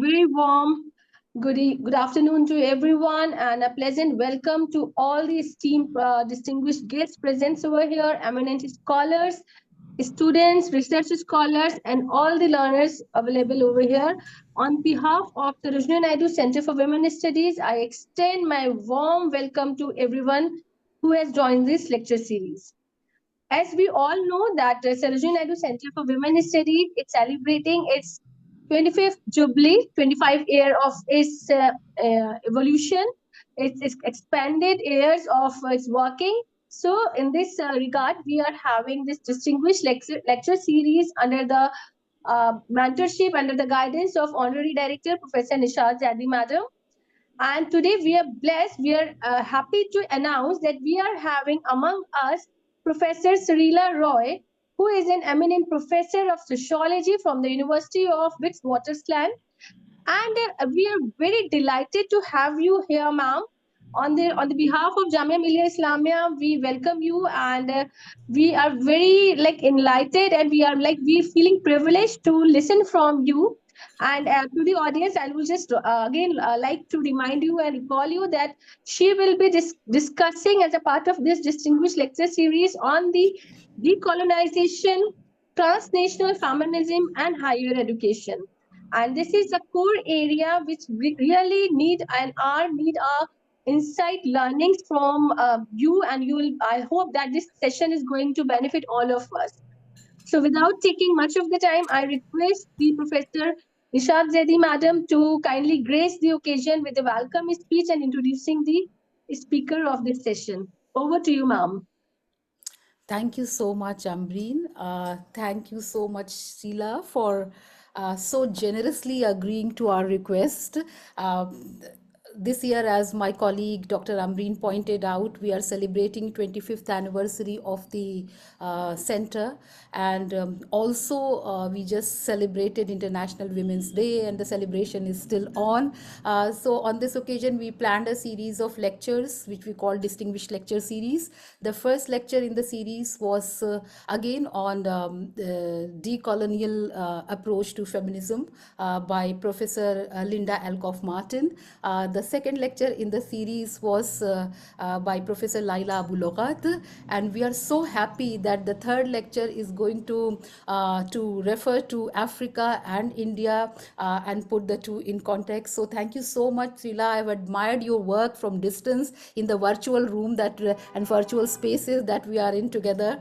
Very warm good afternoon to everyone, and a pleasant welcome to all the esteemed distinguished guests present over here, eminent scholars, students, research scholars, and all the learners available over here. On behalf of the Sarojini Naidu Center for Women Studies, I extend my warm welcome to everyone who has joined this lecture series. As we all know that the Sarojini Naidu Center for Women Studies is celebrating its 25th Jubilee, 25 year of its evolution, its expanded years of its working. So in this regard, we are having this distinguished lecture series under the mentorship, under the guidance of Honorary Director Professor Nishad Zadi Madam. And today we are blessed, we are happy to announce that we are having among us Professor Srila Roy, who is an eminent professor of sociology from the University of Witwatersrand. And we are very delighted to have you here, ma'am. On the behalf of Jamia Millia Islamia, we welcome you, and we are very enlightened, and we feeling privileged to listen from you. And to the audience, I will just again like to remind you and recall you that she will be discussing as a part of this distinguished lecture series on the decolonization, transnational feminism, and higher education. And this is a core area which we really need and are need a insight learnings from you, and you will, I hope that this session is going to benefit all of us. So without taking much of the time, I request the Professor Nishad Zedi Madam to kindly grace the occasion with a welcome speech and introducing the speaker of this session. Over to you, ma'am. Thank you so much, Ambreen. Thank you so much, Srila, for so generously agreeing to our request. Uh, this year, as my colleague Dr. Ambreen pointed out, we are celebrating 25th anniversary of the center, and also we just celebrated International Women's Day, and the celebration is still on. So on this occasion, we planned a series of lectures, which we call Distinguished Lecture Series. The first lecture in the series was again on the decolonial approach to feminism by Professor Linda Alcoff Martin. The second lecture in the series was by Professor Laila Abu Loghat, and we are so happy that the third lecture is going to refer to Africa and India and put the two in context. So thank you so much, Srila. I've admired your work from distance in the virtual room that and virtual spaces that we are in together.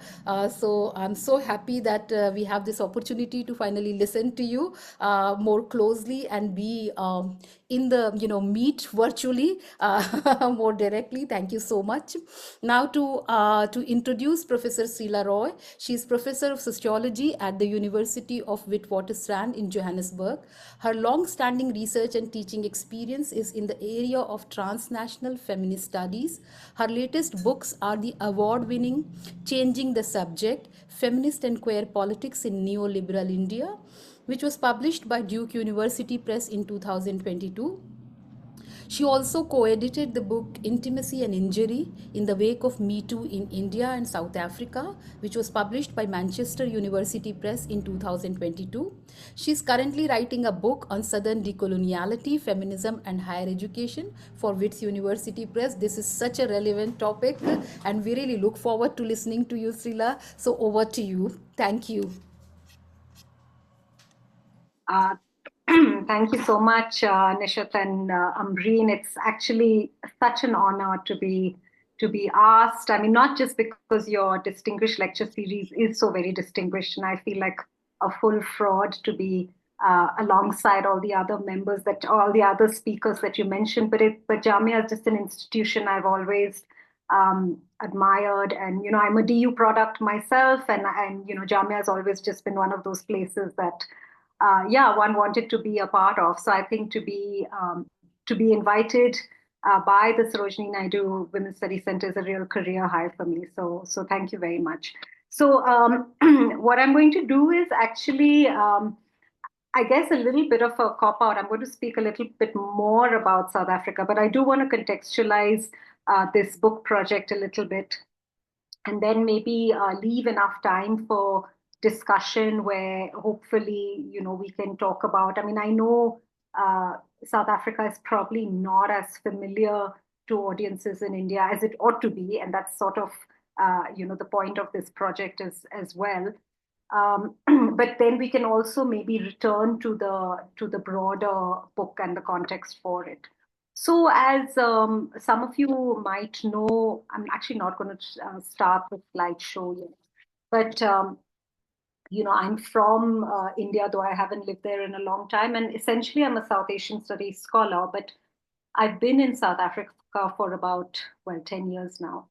So I'm so happy that we have this opportunity to finally listen to you more closely and be in the meet virtually more directly. Thank you so much. Now to introduce Professor Srila Roy. She is Professor of Sociology at the University of Witwatersrand in Johannesburg. Her long-standing research and teaching experience is in the area of transnational feminist studies. Her latest books are the award-winning Changing the Subject, Feminist and Queer Politics in Neoliberal India, which was published by Duke University Press in 2022. She also co-edited the book Intimacy and Injury in the Wake of Me Too in India and South Africa, which was published by Manchester University Press in 2022. She is currently writing a book on Southern decoloniality, feminism and higher education for Wits University Press. This is such a relevant topic, and we really look forward to listening to you, Srila. So over to you. Thank you. Uh, Thank you so much, Nishat and Ambreen. It's actually such an honor to be asked. I mean, not just because your distinguished lecture series is so very distinguished, and I feel like a full fraud to be alongside all the other members all the other speakers that you mentioned. But Jamia is just an institution I've always admired, and I'm a DU product myself, and Jamia has always just been one of those places that one wanted to be a part of. So I think to be invited by the Sarojini Naidu Women's Studies Center is a real career high for me. So thank you very much. So what I'm going to do is actually, I guess, a little bit of a cop out. I'm going to speak a little bit more about South Africa, but I do want to contextualize this book project a little bit, and then maybe leave enough time for discussion where hopefully we can talk about. I mean, I know South Africa is probably not as familiar to audiences in India as it ought to be, and that's sort of the point of this project as well. But then we can also maybe return to the broader book and the context for it. So, as some of you might know, I'm actually not going to start the slideshow yet, but I'm from India, though I haven't lived there in a long time, and essentially I'm a South Asian studies scholar. But I've been in South Africa for about 10 years now,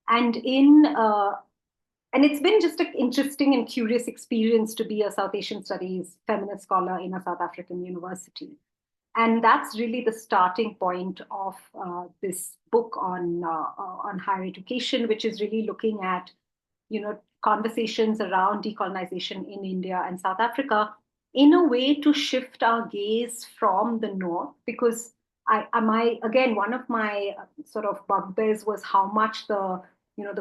and and it's been just an interesting and curious experience to be a South Asian studies feminist scholar in a South African university. And that's really the starting point of this book on higher education, which is really looking at, conversations around decolonization in India and South Africa in a way to shift our gaze from the North, because again, one of my sort of bugbears was how much the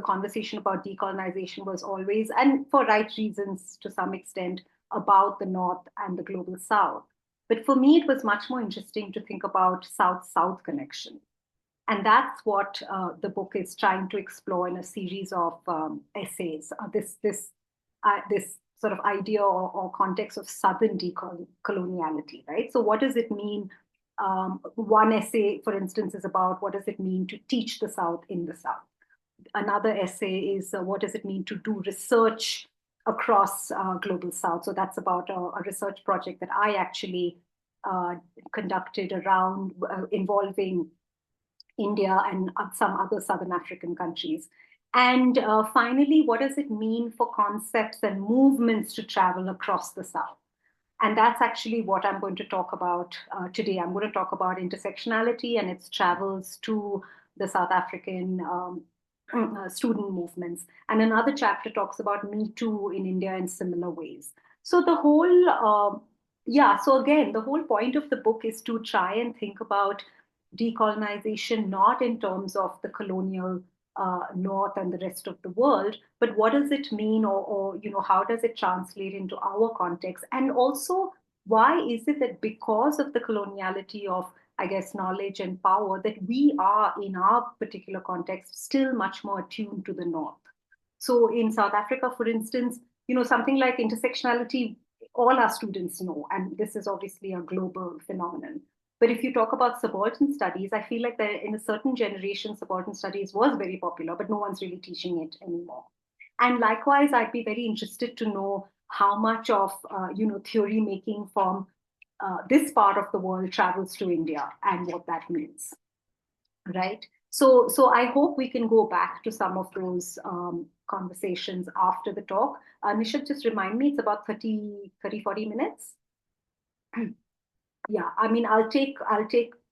conversation about decolonization was always, and for right reasons to some extent, about the North and the global South. But for me, it was much more interesting to think about South-South connection. And that's what the book is trying to explore in a series of essays. This sort of idea or context of Southern decoloniality, right? So what does it mean? One essay, for instance, is about what does it mean to teach the South in the South. Another essay is what does it mean to do research across global South. So that's about a research project that I actually conducted around involving India and some other Southern African countries. And finally, what does it mean for concepts and movements to travel across the South? And that's actually what I'm going to talk about today. I'm going to talk about intersectionality and its travels to the South African student movements. And another chapter talks about Me Too in India in similar ways. So the whole, so again, the whole point of the book is to try and think about decolonization, not in terms of the colonial North and the rest of the world, but what does it mean, or how does it translate into our context? And also, why is it that because of the coloniality of, I guess, knowledge and power, that we are, in our particular context, still much more attuned to the North? So in South Africa, for instance, something like intersectionality, all our students know, and this is obviously a global phenomenon. But if you talk about subaltern studies, I feel like that in a certain generation, subaltern studies was very popular, but no one's really teaching it anymore. And likewise, I'd be very interested to know how much of theory making from this part of the world travels to India and what that means, right? So I hope we can go back to some of those conversations after the talk. Nishad, just remind me, it's about 30, 40 minutes. Yeah, I mean, I'll take,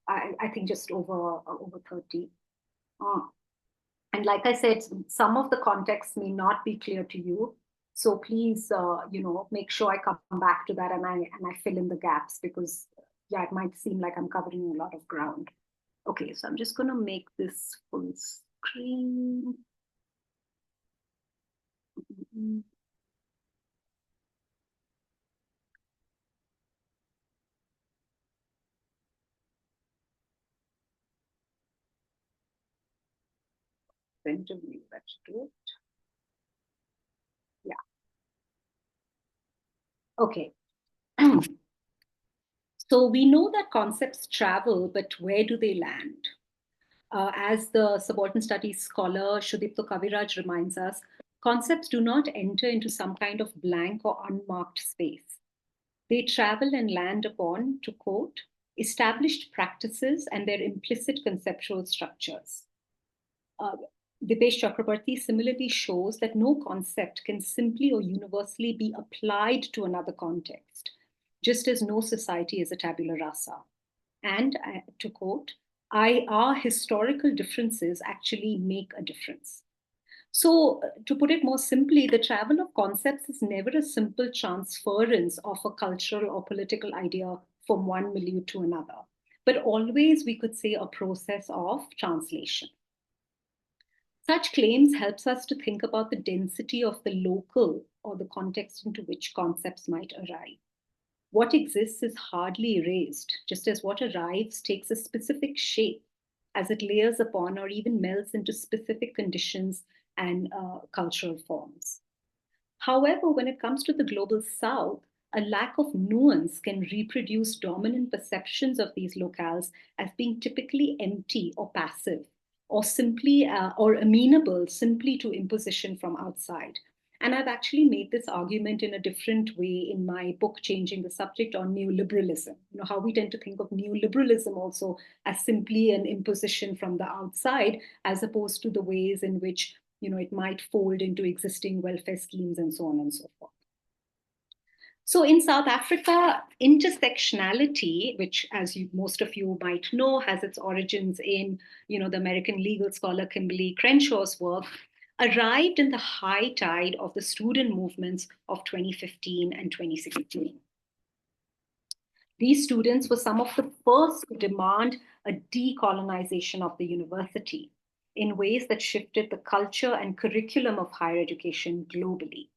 I think just over 30. And like I said, some of the context may not be clear to you. So please, make sure I come back to that and I fill in the gaps, because yeah, it might seem like I'm covering a lot of ground. Okay, so I'm just going to make this full screen. Interview, that should do it. Yeah. Okay. So we know that concepts travel, but where do they land? As the subaltern studies scholar Shudipto Kaviraj reminds us, concepts do not enter into some kind of blank or unmarked space. They travel and land upon, to quote, established practices and their implicit conceptual structures. Dipesh Chakrabarty similarly shows that no concept can simply or universally be applied to another context, just as no society is a tabula rasa. And, to quote, our historical differences actually make a difference. So, to put it more simply, the travel of concepts is never a simple transference of a cultural or political idea from one milieu to another, but always, we could say, a process of translation. Such claims helps us to think about the density of the local or the context into which concepts might arrive. What exists is hardly erased, just as what arrives takes a specific shape as it layers upon or even melts into specific conditions and cultural forms. However, when it comes to the global south, a lack of nuance can reproduce dominant perceptions of these locales as being typically empty or passive, or simply or amenable simply to imposition from outside. And I've actually made this argument in a different way in my book, Changing the Subject, on neoliberalism. You know, how we tend to think of neoliberalism also as simply an imposition from the outside, as opposed to the ways in which, you know, it might fold into existing welfare schemes and so on and so forth. So in South Africa, intersectionality, which, as most of you might know, has its origins in, you know, the American legal scholar Kimberly Crenshaw's work, arrived in the high tide of the student movements of 2015 and 2016. These students were some of the first to demand a decolonization of the university in ways that shifted the culture and curriculum of higher education globally.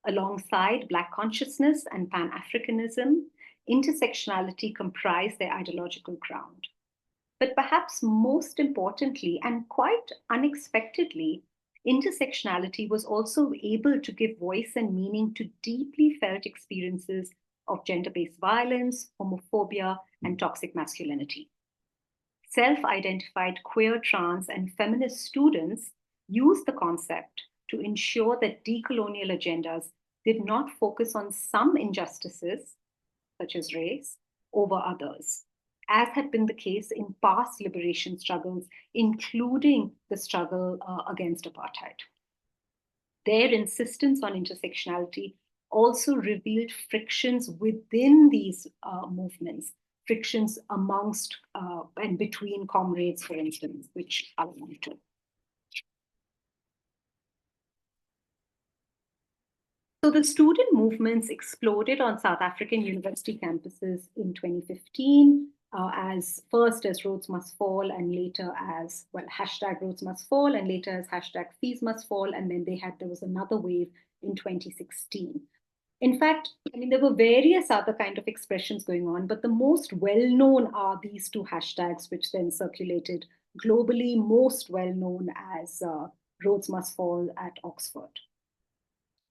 Alongside Black consciousness and Pan-Africanism, intersectionality comprised their ideological ground. But perhaps most importantly, and quite unexpectedly, intersectionality was also able to give voice and meaning to deeply felt experiences of gender-based violence, homophobia, and toxic masculinity. Self-identified queer, trans, and feminist students used the concept to ensure that decolonial agendas did not focus on some injustices, such as race, over others, as had been the case in past liberation struggles, including the struggle against apartheid. Their insistence on intersectionality also revealed frictions within these movements, frictions amongst and between comrades, for instance, which I want to. So the student movements exploded on South African university campuses in 2015, as first as Rhodes Must Fall, and later as, well, hashtag Rhodes Must Fall, and later as hashtag Fees Must Fall, and then there was another wave in 2016. In fact, I mean, there were various other kind of expressions going on, but the most well-known are these two hashtags, which then circulated globally, most well-known as Rhodes Must Fall at Oxford.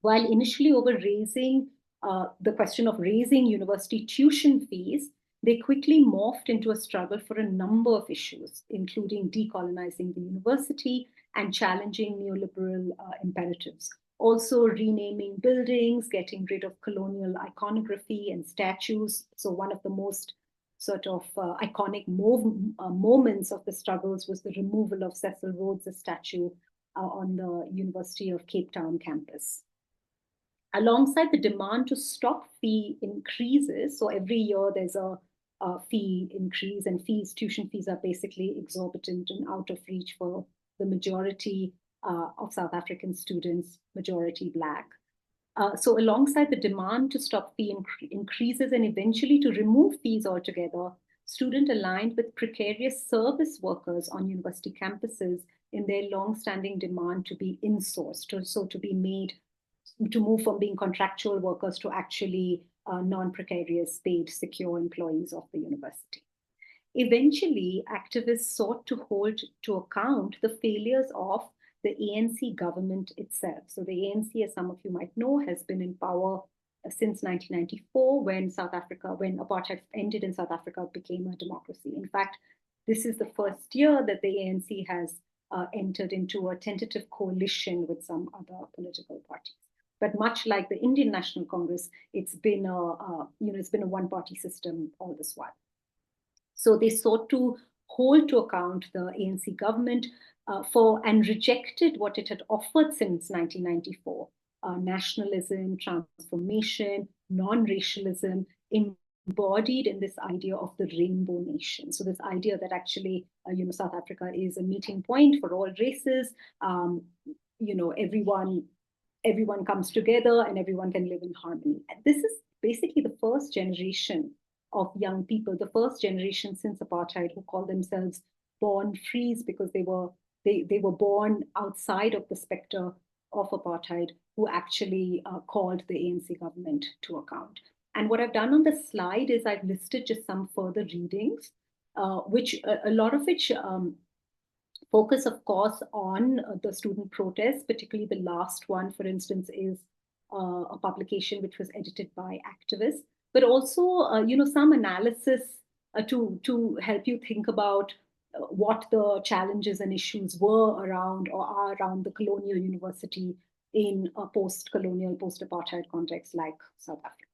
While initially over raising the question of raising university tuition fees, they quickly morphed into a struggle for a number of issues, including decolonizing the university and challenging neoliberal imperatives. Also renaming buildings, getting rid of colonial iconography and statues. So one of the most sort of iconic moments of the struggles was the removal of Cecil Rhodes' statue on the University of Cape Town campus. Alongside the demand to stop fee increases, so every year there's a fee increase, and tuition fees are basically exorbitant and out of reach for the majority of South African students, majority Black. So alongside the demand to stop fee increases and eventually to remove fees altogether, students aligned with precarious service workers on university campuses in their long-standing demand to be insourced, so to be made, to move from being contractual workers to actually non-precarious, paid, secure employees of the university. Eventually, activists sought to hold to account the failures of the ANC government itself. So the ANC, as some of you might know, has been in power since 1994, when apartheid ended in South Africa, became a democracy. In fact, this is the first year that the ANC has entered into a tentative coalition with some other political parties. But much like the Indian National Congress, it's been a one-party system all this while. So they sought to hold to account the ANC government and rejected what it had offered since 1994: nationalism, transformation, non-racialism, embodied in this idea of the rainbow nation. So this idea that actually, South Africa is a meeting point for all races. Everyone comes together and everyone can live in harmony. And this is basically the first generation of young people, the first generation since apartheid, who call themselves born frees because they were born outside of the specter of apartheid, who actually called the ANC government to account. And what I've done on the slide is I've listed just some further readings, which a lot of which focus, of course, on the student protests, particularly the last one, for instance, is a publication which was edited by activists, but also, some analysis to help you think about what the challenges and issues were around or are around the colonial university in a post-colonial, post-apartheid context like South Africa.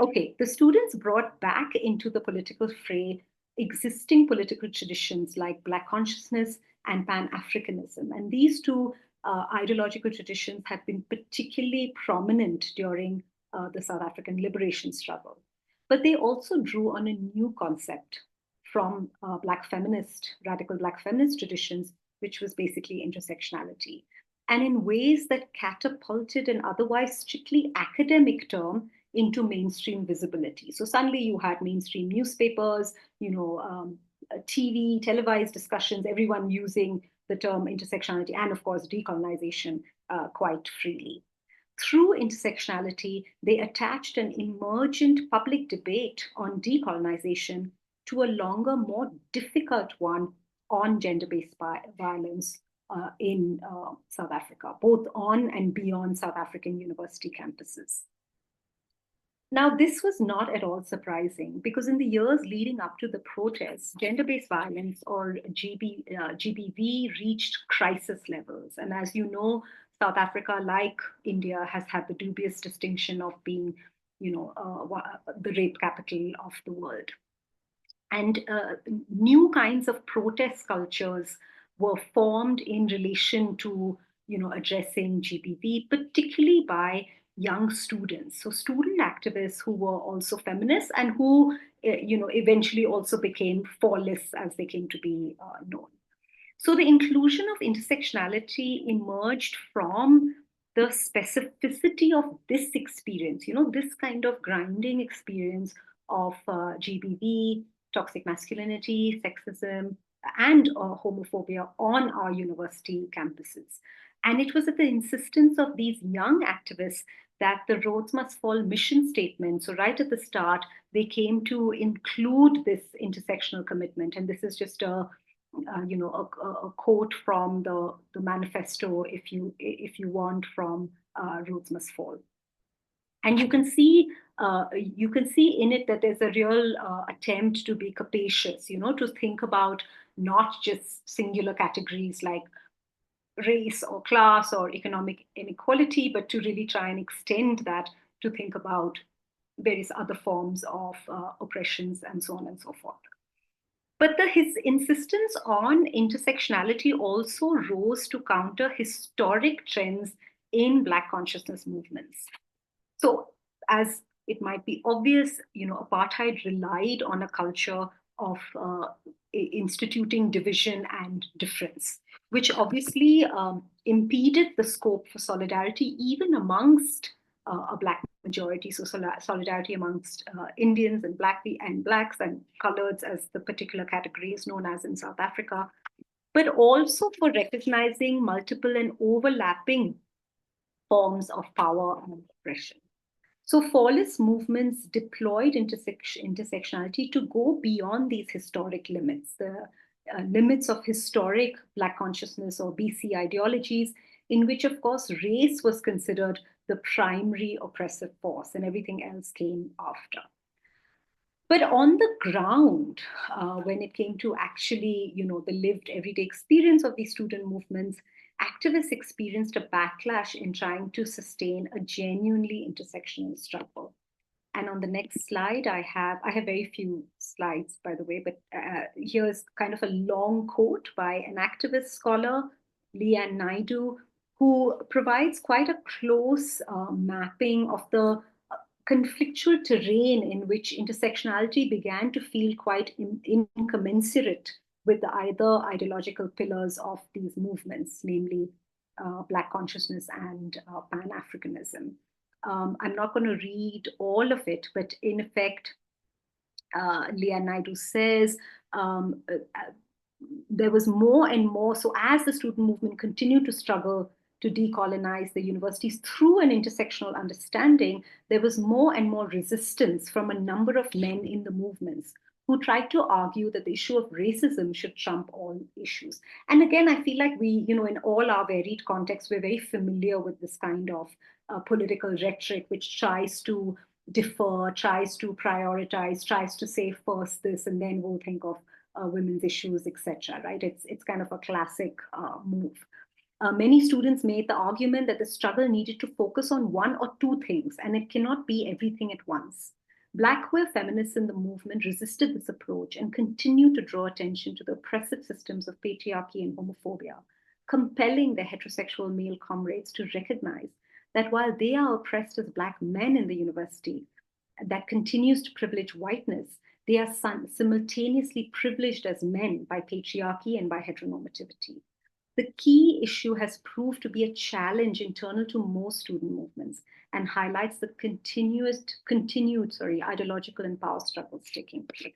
Okay, the students brought back into the political fray existing political traditions like Black consciousness and Pan-Africanism. And these two ideological traditions have been particularly prominent during the South African liberation struggle. But they also drew on a new concept from radical Black feminist traditions, which was basically intersectionality. And in ways that catapulted an otherwise strictly academic term into mainstream visibility. So suddenly you had mainstream newspapers, TV, televised discussions, everyone using the term intersectionality and, of course, decolonization quite freely. Through intersectionality, they attached an emergent public debate on decolonization to a longer, more difficult one on gender-based violence in South Africa, both on and beyond South African university campuses. Now, this was not at all surprising because in the years leading up to the protests, gender-based violence or GBV reached crisis levels. And as you know, South Africa, like India, has had the dubious distinction of being, the rape capital of the world. And new kinds of protest cultures were formed in relation to, addressing GBV, particularly by young students. So student activists who were also feminists and who, eventually also became fallists as they came to be known. So the inclusion of intersectionality emerged from the specificity of this experience, this kind of grinding experience of GBV, toxic masculinity, sexism, and homophobia on our university campuses. And it was at the insistence of these young activists that the Rhodes Must Fall mission statement, so right at the start, they came to include this intersectional commitment. And this is just a quote from the manifesto, if you want, from Rhodes Must Fall. And you can see in it that there's a real attempt to be capacious, to think about not just singular categories like race or class or economic inequality, but to really try and extend that to think about various other forms of oppressions and so on and so forth. But his insistence on intersectionality also rose to counter historic trends in Black consciousness movements. So, as it might be obvious, apartheid relied on a culture of instituting division and difference, which obviously impeded the scope for solidarity even amongst a Black majority. So solidarity amongst Indians and Blacks and coloreds, as the particular category is known as in South Africa, but also for recognizing multiple and overlapping forms of power and oppression. So fallist movements deployed intersectionality to go beyond these historic limits, the limits of historic Black consciousness or BC ideologies, in which, of course, race was considered the primary oppressive force and everything else came after. But on the ground, when it came to actually, the lived everyday experience of these student movements, activists experienced a backlash in trying to sustain a genuinely intersectional struggle. And on the next slide, I have very few slides, by the way, but here's kind of a long quote by an activist scholar, Leanne Naidoo, who provides quite a close mapping of the conflictual terrain in which intersectionality began to feel quite incommensurate with the either ideological pillars of these movements, namely Black consciousness and Pan-Africanism. I'm not going to read all of it, but in effect, Leanne Naidoo says there was more and more. So as the student movement continued to struggle to decolonize the universities through an intersectional understanding, there was more and more resistance from a number of men in the movements who tried to argue that the issue of racism should trump all issues. And again, I feel like we, in all our varied contexts, we're very familiar with this kind of political rhetoric, which tries to defer, tries to prioritize, tries to say first this, and then we'll think of women's issues, etc. Right? It's kind of a classic move. Many students made the argument that the struggle needed to focus on one or two things, and it cannot be everything at once. Black queer feminists in the movement resisted this approach and continued to draw attention to the oppressive systems of patriarchy and homophobia, compelling their heterosexual male comrades to recognize that while they are oppressed as Black men in the university, that continues to privilege whiteness, they are simultaneously privileged as men by patriarchy and by heteronormativity. The key issue has proved to be a challenge internal to most student movements and highlights the continued ideological and power struggles taking place.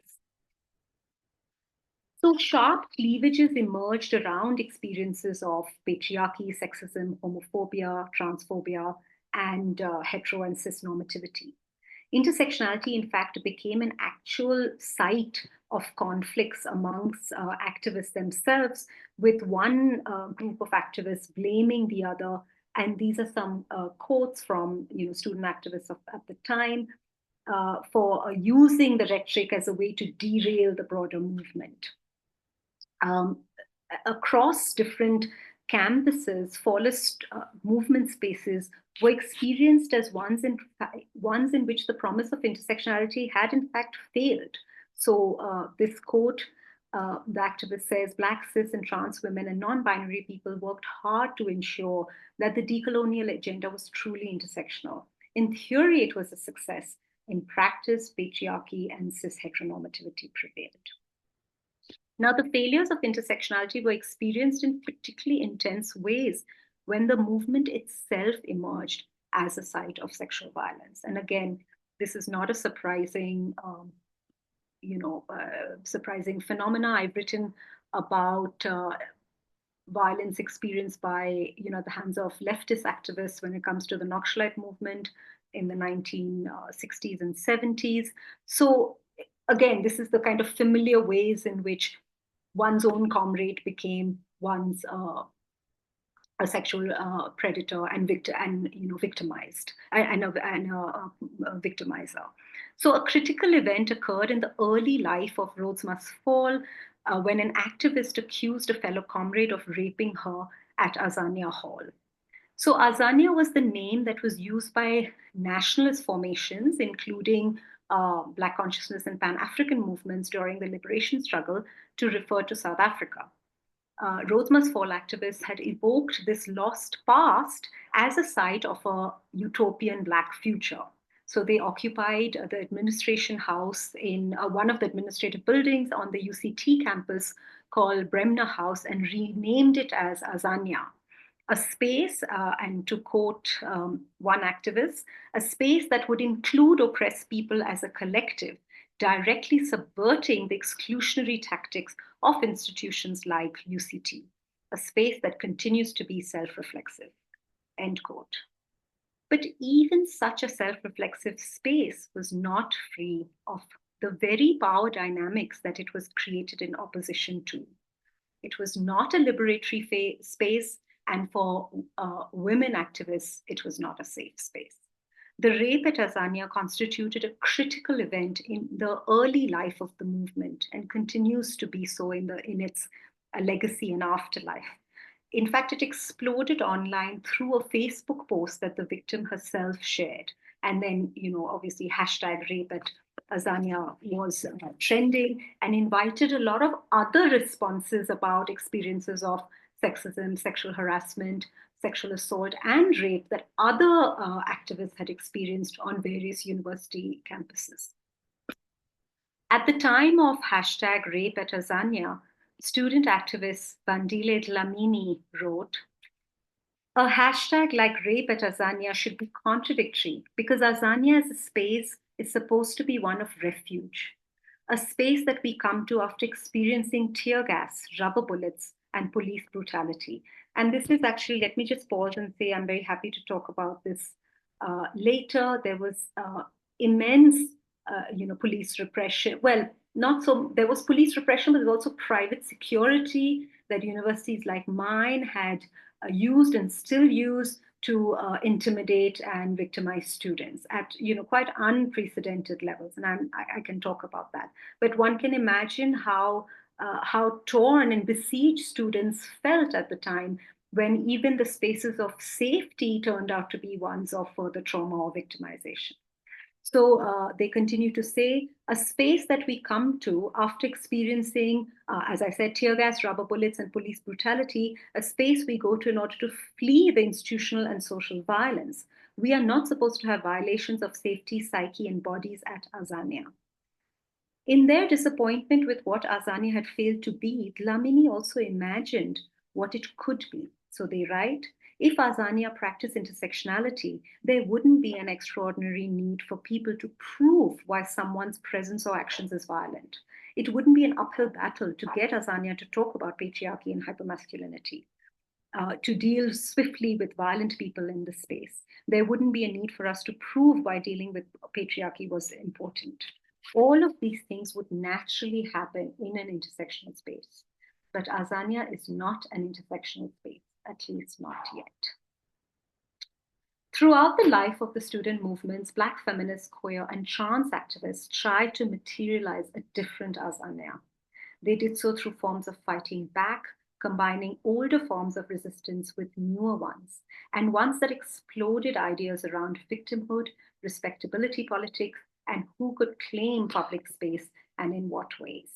So sharp cleavages emerged around experiences of patriarchy, sexism, homophobia, transphobia, and hetero and cis normativity. Intersectionality, in fact, became an actual site of conflicts amongst activists themselves, with one group of activists blaming the other. And these are some quotes from student activists at the time for using the rhetoric as a way to derail the broader movement. Across different campuses, Fallist movement spaces were experienced as ones in which the promise of intersectionality had in fact failed. So this quote, the activist says, Black, cis, and trans women and non-binary people worked hard to ensure that the decolonial agenda was truly intersectional. In theory, it was a success. In practice, patriarchy and cis heteronormativity prevailed. Now, the failures of intersectionality were experienced in particularly intense ways when the movement itself emerged as a site of sexual violence. And again, this is not a surprising, surprising phenomena. I've written about violence experienced by, the hands of leftist activists when it comes to the Naxalite movement in the 1960s and 70s. So again, this is the kind of familiar ways in which one's own comrade became one's a sexual predator and victimized and a victimizer. So a critical event occurred in the early life of Rhodes Must Fall when an activist accused a fellow comrade of raping her at Azania Hall. So Azania was the name that was used by nationalist formations, including Black consciousness and Pan-African movements during the liberation struggle, to refer to South Africa. Rhodes Must Fall activists had evoked this lost past as a site of a utopian Black future. So they occupied the administration house in one of the administrative buildings on the UCT campus called Bremner House and renamed it as Azania. A space, and to quote one activist, a space that would include oppressed people as a collective, directly subverting the exclusionary tactics of institutions like UCT, a space that continues to be self-reflexive, end quote. But even such a self-reflexive space was not free of the very power dynamics that it was created in opposition to. It was not a liberatory space, and for women activists, it was not a safe space. The rape at Azania constituted a critical event in the early life of the movement and continues to be so in its legacy and afterlife. In fact, it exploded online through a Facebook post that the victim herself shared. And then, obviously, #rape at Azania was trending and invited a lot of other responses about experiences of sexism, sexual harassment, sexual assault, and rape that other activists had experienced on various university campuses. At the time of #rape at Azania, student activist Bandile Dlamini wrote, a hashtag like rape at Azania should be contradictory because Azania as a space is supposed to be one of refuge, a space that we come to after experiencing tear gas, rubber bullets, and police brutality, And this is actually, let me just pause and say, I'm very happy to talk about this later. There was immense, police repression. Well, not so, there was police repression, but there was also private security that universities like mine had used and still use to intimidate and victimize students at quite unprecedented levels, and I can talk about that. But one can imagine how torn and besieged students felt at the time when even the spaces of safety turned out to be ones of further trauma or victimization. So they continue to say, a space that we come to after experiencing, as I said, tear gas, rubber bullets, and police brutality, a space we go to in order to flee the institutional and social violence. We are not supposed to have violations of safety, psyche, and bodies at Azania. In their disappointment with what Azania had failed to be, Dlamini also imagined what it could be. So they write, if Azania practiced intersectionality, there wouldn't be an extraordinary need for people to prove why someone's presence or actions is violent. It wouldn't be an uphill battle to get Azania to talk about patriarchy and hypermasculinity, to deal swiftly with violent people in the space. There wouldn't be a need for us to prove why dealing with patriarchy was important. All of these things would naturally happen in an intersectional space. But Azania is not an intersectional space, at least not yet. Throughout the life of the student movements, Black feminists, queer, and trans activists tried to materialize a different Azania. They did so through forms of fighting back, combining older forms of resistance with newer ones, and ones that exploded ideas around victimhood, respectability politics, and who could claim public space and in what ways.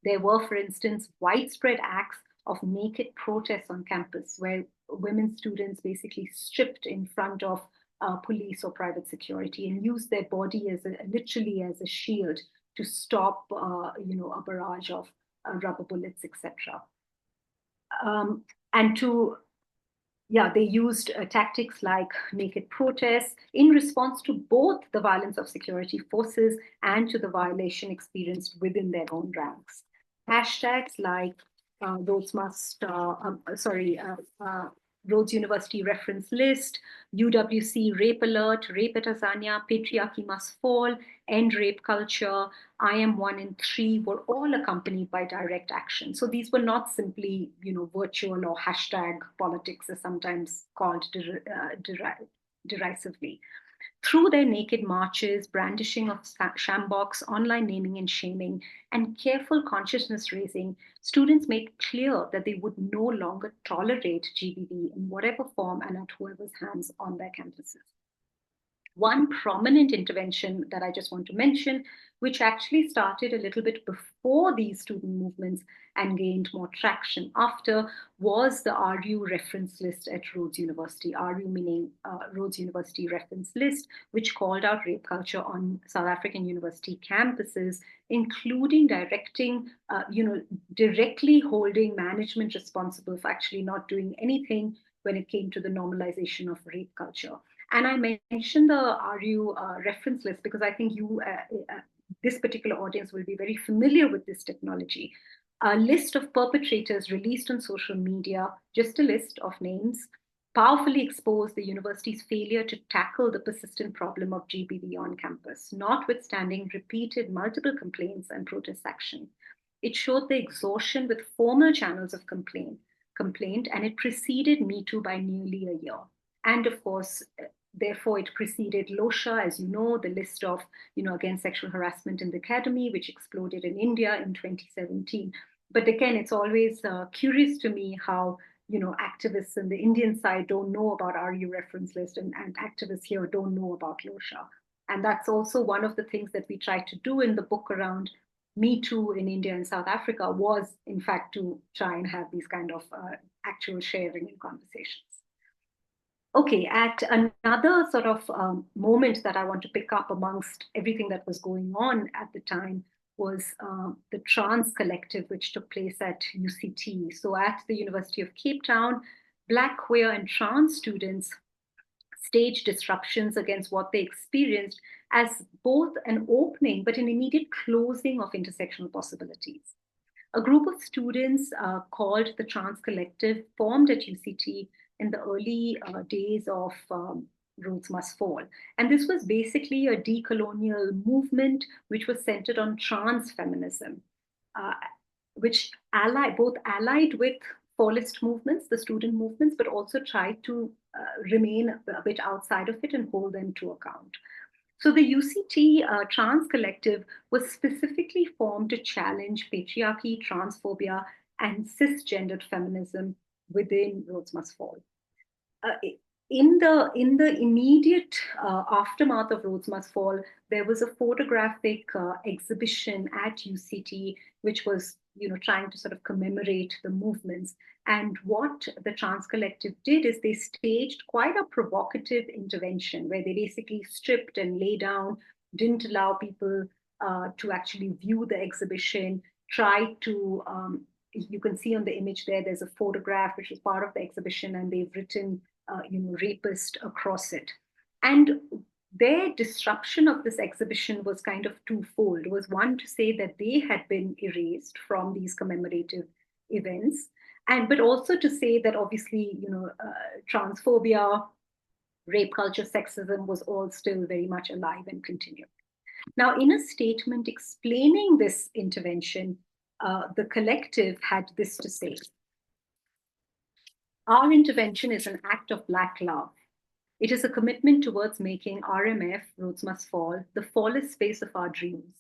There were, for instance, widespread acts of naked protests on campus where women students basically stripped in front of police or private security and used their body as literally as a shield to stop, a barrage of rubber bullets, etc. And to they used tactics like naked protests in response to both the violence of security forces and to the violation experienced within their own ranks. Hashtags like Rhodes University reference list, UWC rape alert, rape at Azania, patriarchy must fall, end rape culture, I am 1 in 3 were all accompanied by direct action. So these were not simply, virtual or hashtag politics, as sometimes called derisively. Through their naked marches, brandishing of shambox, online naming and shaming, and careful consciousness raising, students made clear that they would no longer tolerate GBV in whatever form and at whoever's hands on their campuses. One prominent intervention that I just want to mention, which actually started a little bit before these student movements and gained more traction after, was the RU reference list at Rhodes University, RU meaning Rhodes University reference list, which called out rape culture on South African university campuses, including directly holding management responsible for actually not doing anything when it came to the normalization of rape culture. And I mentioned the RU reference list because I think this particular audience will be very familiar with this technology. A list of perpetrators released on social media, just a list of names, powerfully exposed the university's failure to tackle the persistent problem of GBV on campus, notwithstanding repeated multiple complaints and protest action. It showed the exhaustion with formal channels of complaint, and it preceded Me Too by nearly a year. And of course, therefore, it preceded LOSHA, as you know, the list of, against sexual harassment in the academy, which exploded in India in 2017. But again, it's always curious to me how, activists on the Indian side don't know about RU reference list and activists here don't know about LOSHA. And that's also one of the things that we tried to do in the book around Me Too in India and South Africa was, in fact, to try and have these kind of actual sharing and conversations. Okay, at another sort of moment that I want to pick up amongst everything that was going on at the time was the Trans Collective, which took place at UCT. So at the University of Cape Town, Black, queer, and trans students staged disruptions against what they experienced as both an opening but an immediate closing of intersectional possibilities. A group of students called the Trans Collective formed at UCT in the early days of Rhodes Must Fall. And this was basically a decolonial movement which was centered on trans feminism, uh, which both allied with fallist movements, the student movements, but also tried to remain a bit outside of it and hold them to account. So the UCT Trans Collective was specifically formed to challenge patriarchy, transphobia, and cisgendered feminism within Rhodes Must Fall. In the immediate aftermath of Rhodes Must Fall, there was a photographic exhibition at UCT, which was trying to sort of commemorate the movements. And what the Trans Collective did is they staged quite a provocative intervention where they basically stripped and lay down, didn't allow people to actually view the exhibition, tried to you can see on the image there's a photograph which is part of the exhibition, and they've written rapist across it. And their disruption of this exhibition was kind of twofold. It was one, to say that they had been erased from these commemorative events, but also to say that obviously, transphobia, rape culture, sexism was all still very much alive and continuing. Now, in a statement explaining this intervention, the collective had this to say: our intervention is an act of Black love. It is a commitment towards making RMF, Rhodes Must Fall, the fallest space of our dreams.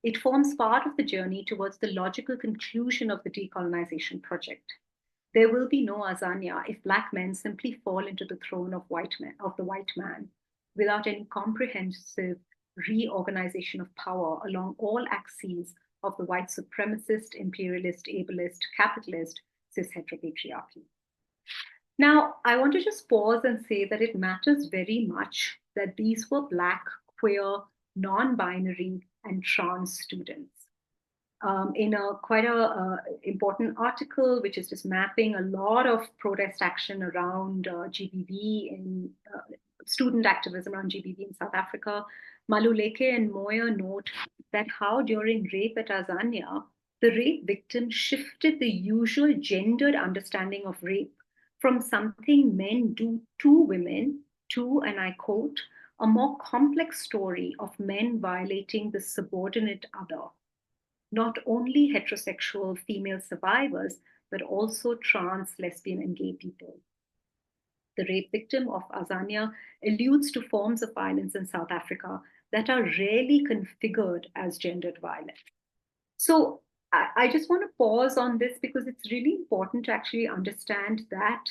It forms part of the journey towards the logical conclusion of the decolonization project. There will be no Azania if Black men simply fall into the throne of the white man, without any comprehensive reorganization of power along all axes of the white supremacist, imperialist, ableist, capitalist, cis heteropatriarchy. Now, I want to just pause and say that it matters very much that these were Black, queer, non-binary, and trans students. In quite a important article, which is just mapping a lot of protest action around GBV and student activism around GBV in South Africa, Maluleke and Moyer note that how during rape at Azania, the rape victim shifted the usual gendered understanding of rape from something men do to women to, and I quote, a more complex story of men violating the subordinate other, not only heterosexual female survivors, but also trans, lesbian, and gay people. The rape victim of Azania alludes to forms of violence in South Africa that are rarely configured as gendered violence. So I just want to pause on this because it's really important to actually understand that,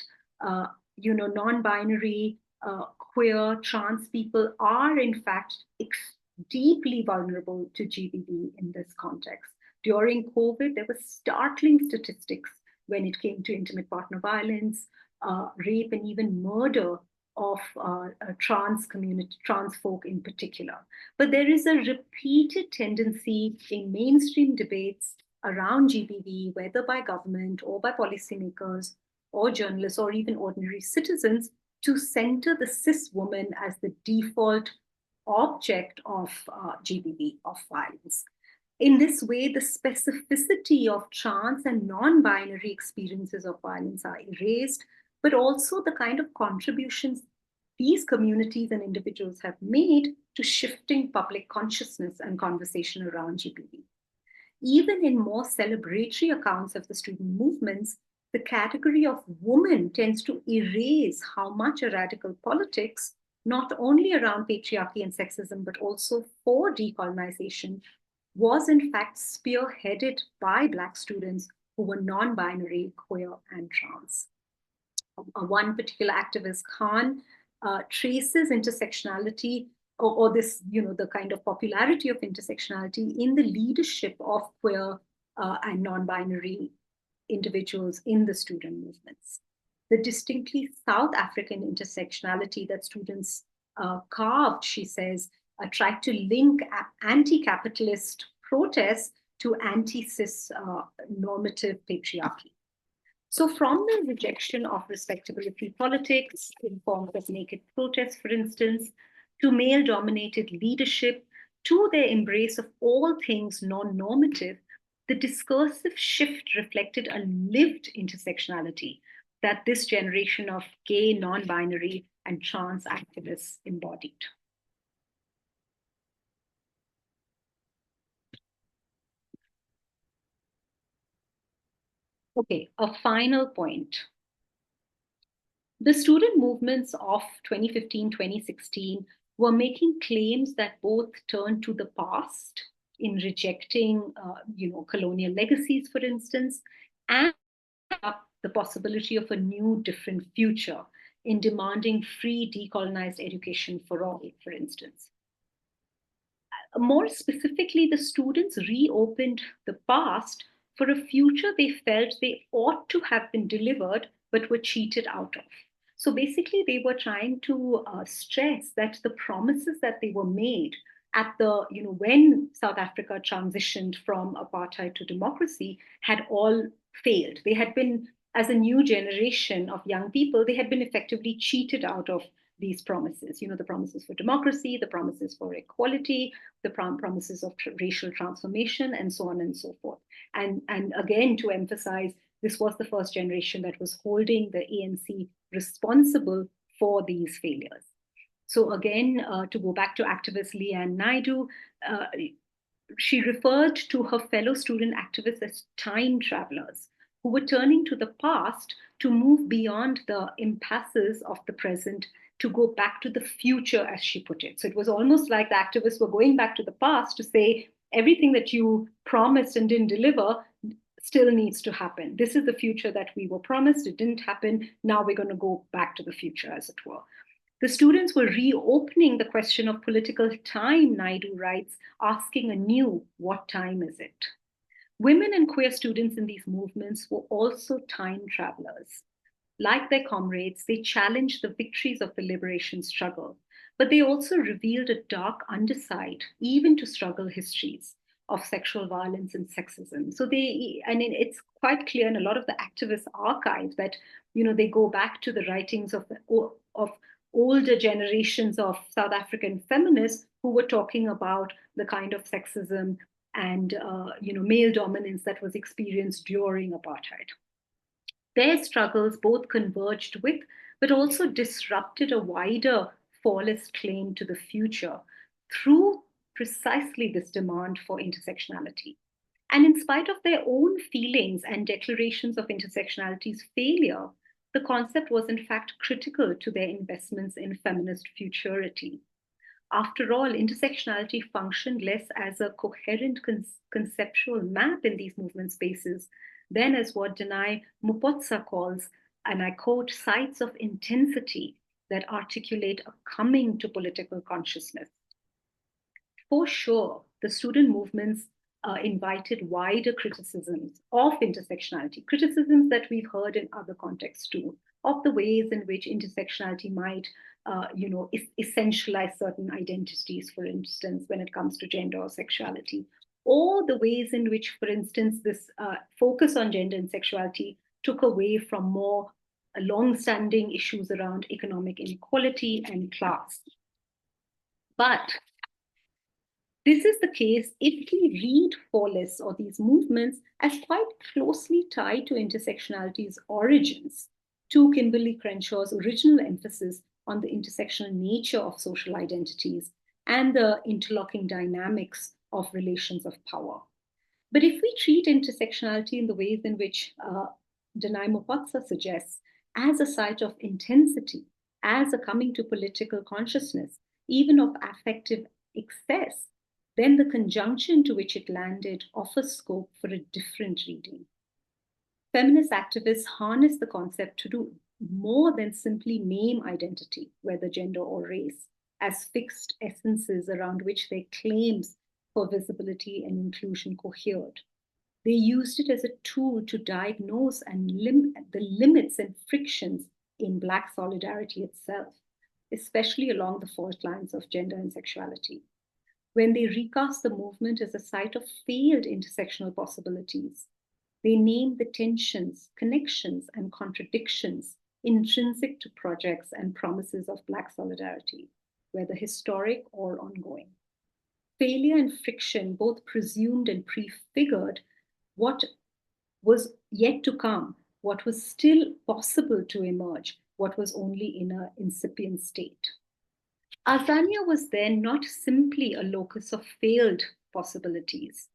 non-binary, queer, trans people are in fact deeply vulnerable to GBV in this context. During COVID, there were startling statistics when it came to intimate partner violence, rape, and even murder of trans folk in particular. But there is a repeated tendency in mainstream debates around GBV, whether by government or by policymakers or journalists or even ordinary citizens, to center the cis woman as the default object of GBV, of violence. In this way, the specificity of trans and non-binary experiences of violence are erased, but also the kind of contributions these communities and individuals have made to shifting public consciousness and conversation around GBV. Even in more celebratory accounts of the student movements, the category of woman tends to erase how much a radical politics, not only around patriarchy and sexism, but also for decolonization, was in fact spearheaded by Black students who were non-binary, queer, and trans. One particular activist, Khan, traces intersectionality or this, the kind of popularity of intersectionality in the leadership of queer and non-binary individuals in the student movements. The distinctly South African intersectionality that students carved, she says, tried to link anti-capitalist protests to anti-cis normative patriarchy. So from the rejection of respectability politics in forms of naked protests, for instance, to male-dominated leadership, to their embrace of all things non-normative, the discursive shift reflected a lived intersectionality that this generation of gay, non-binary, and trans activists embodied. Okay, a final point. The student movements of 2015, 2016 were making claims that both turned to the past in rejecting, colonial legacies, for instance, and up the possibility of a new, different future in demanding free, decolonized education for all, for instance. More specifically, the students reopened the past for a future they felt they ought to have been delivered but were cheated out of. So basically, they were trying to stress that the promises that they were made at the, when South Africa transitioned from apartheid to democracy had all failed. They had been, as a new generation of young people, they had been effectively cheated out of these promises, the promises for democracy, the promises for equality, the promises of racial transformation, and so on and so forth. And again, to emphasize, this was the first generation that was holding the ANC responsible for these failures. So again, to go back to activist Leanne Naidu, she referred to her fellow student activists as time travelers who were turning to the past to move beyond the impasses of the present to go back to the future, as she put it. So it was almost like the activists were going back to the past to say, everything that you promised and didn't deliver still needs to happen. This is the future that we were promised. It didn't happen. Now we're going to go back to the future, as it were. The students were reopening the question of political time, Naidu writes, asking anew, what time is it? Women and queer students in these movements were also time travelers. Like their comrades, they challenged the victories of the liberation struggle, but they also revealed a dark underside, even to struggle histories of sexual violence and sexism. So it's quite clear in a lot of the activist archive that, they go back to the writings of older generations of South African feminists who were talking about the kind of sexism and male dominance that was experienced during apartheid. Their struggles both converged with, but also disrupted a wider fallist claim to the future through precisely this demand for intersectionality. And in spite of their own feelings and declarations of intersectionality's failure, the concept was in fact critical to their investments in feminist futurity. After all, intersectionality functioned less as a coherent conceptual map in these movement spaces than as what Denai Mupotsa calls, and I quote, sites of intensity that articulate a coming to political consciousness. For sure, the student movements invited wider criticisms of intersectionality, criticisms that we've heard in other contexts too, of the ways in which intersectionality might, essentialize certain identities, for instance, when it comes to gender or sexuality, or the ways in which, for instance, this focus on gender and sexuality took away from more long-standing issues around economic inequality and class. But this is the case if we read Fallist or these movements as quite closely tied to intersectionality's origins, to Kimberly Crenshaw's original emphasis on the intersectional nature of social identities and the interlocking dynamics of relations of power. But if we treat intersectionality in the ways in which Denai Mupotsa suggests, as a site of intensity, as a coming to political consciousness, even of affective excess, then the conjunction to which it landed offers scope for a different reading. Feminist activists harness the concept to do more than simply name identity, whether gender or race, as fixed essences around which their claims for visibility and inclusion cohered. They used it as a tool to diagnose and the limits and frictions in Black solidarity itself, especially along the fault lines of gender and sexuality. When they recast the movement as a site of failed intersectional possibilities, they name the tensions, connections, and contradictions intrinsic to projects and promises of Black solidarity, whether historic or ongoing. Failure and friction, both presumed and prefigured, what was yet to come, what was still possible to emerge, what was only in an incipient state. Islamia was then not simply a locus of failed possibilities,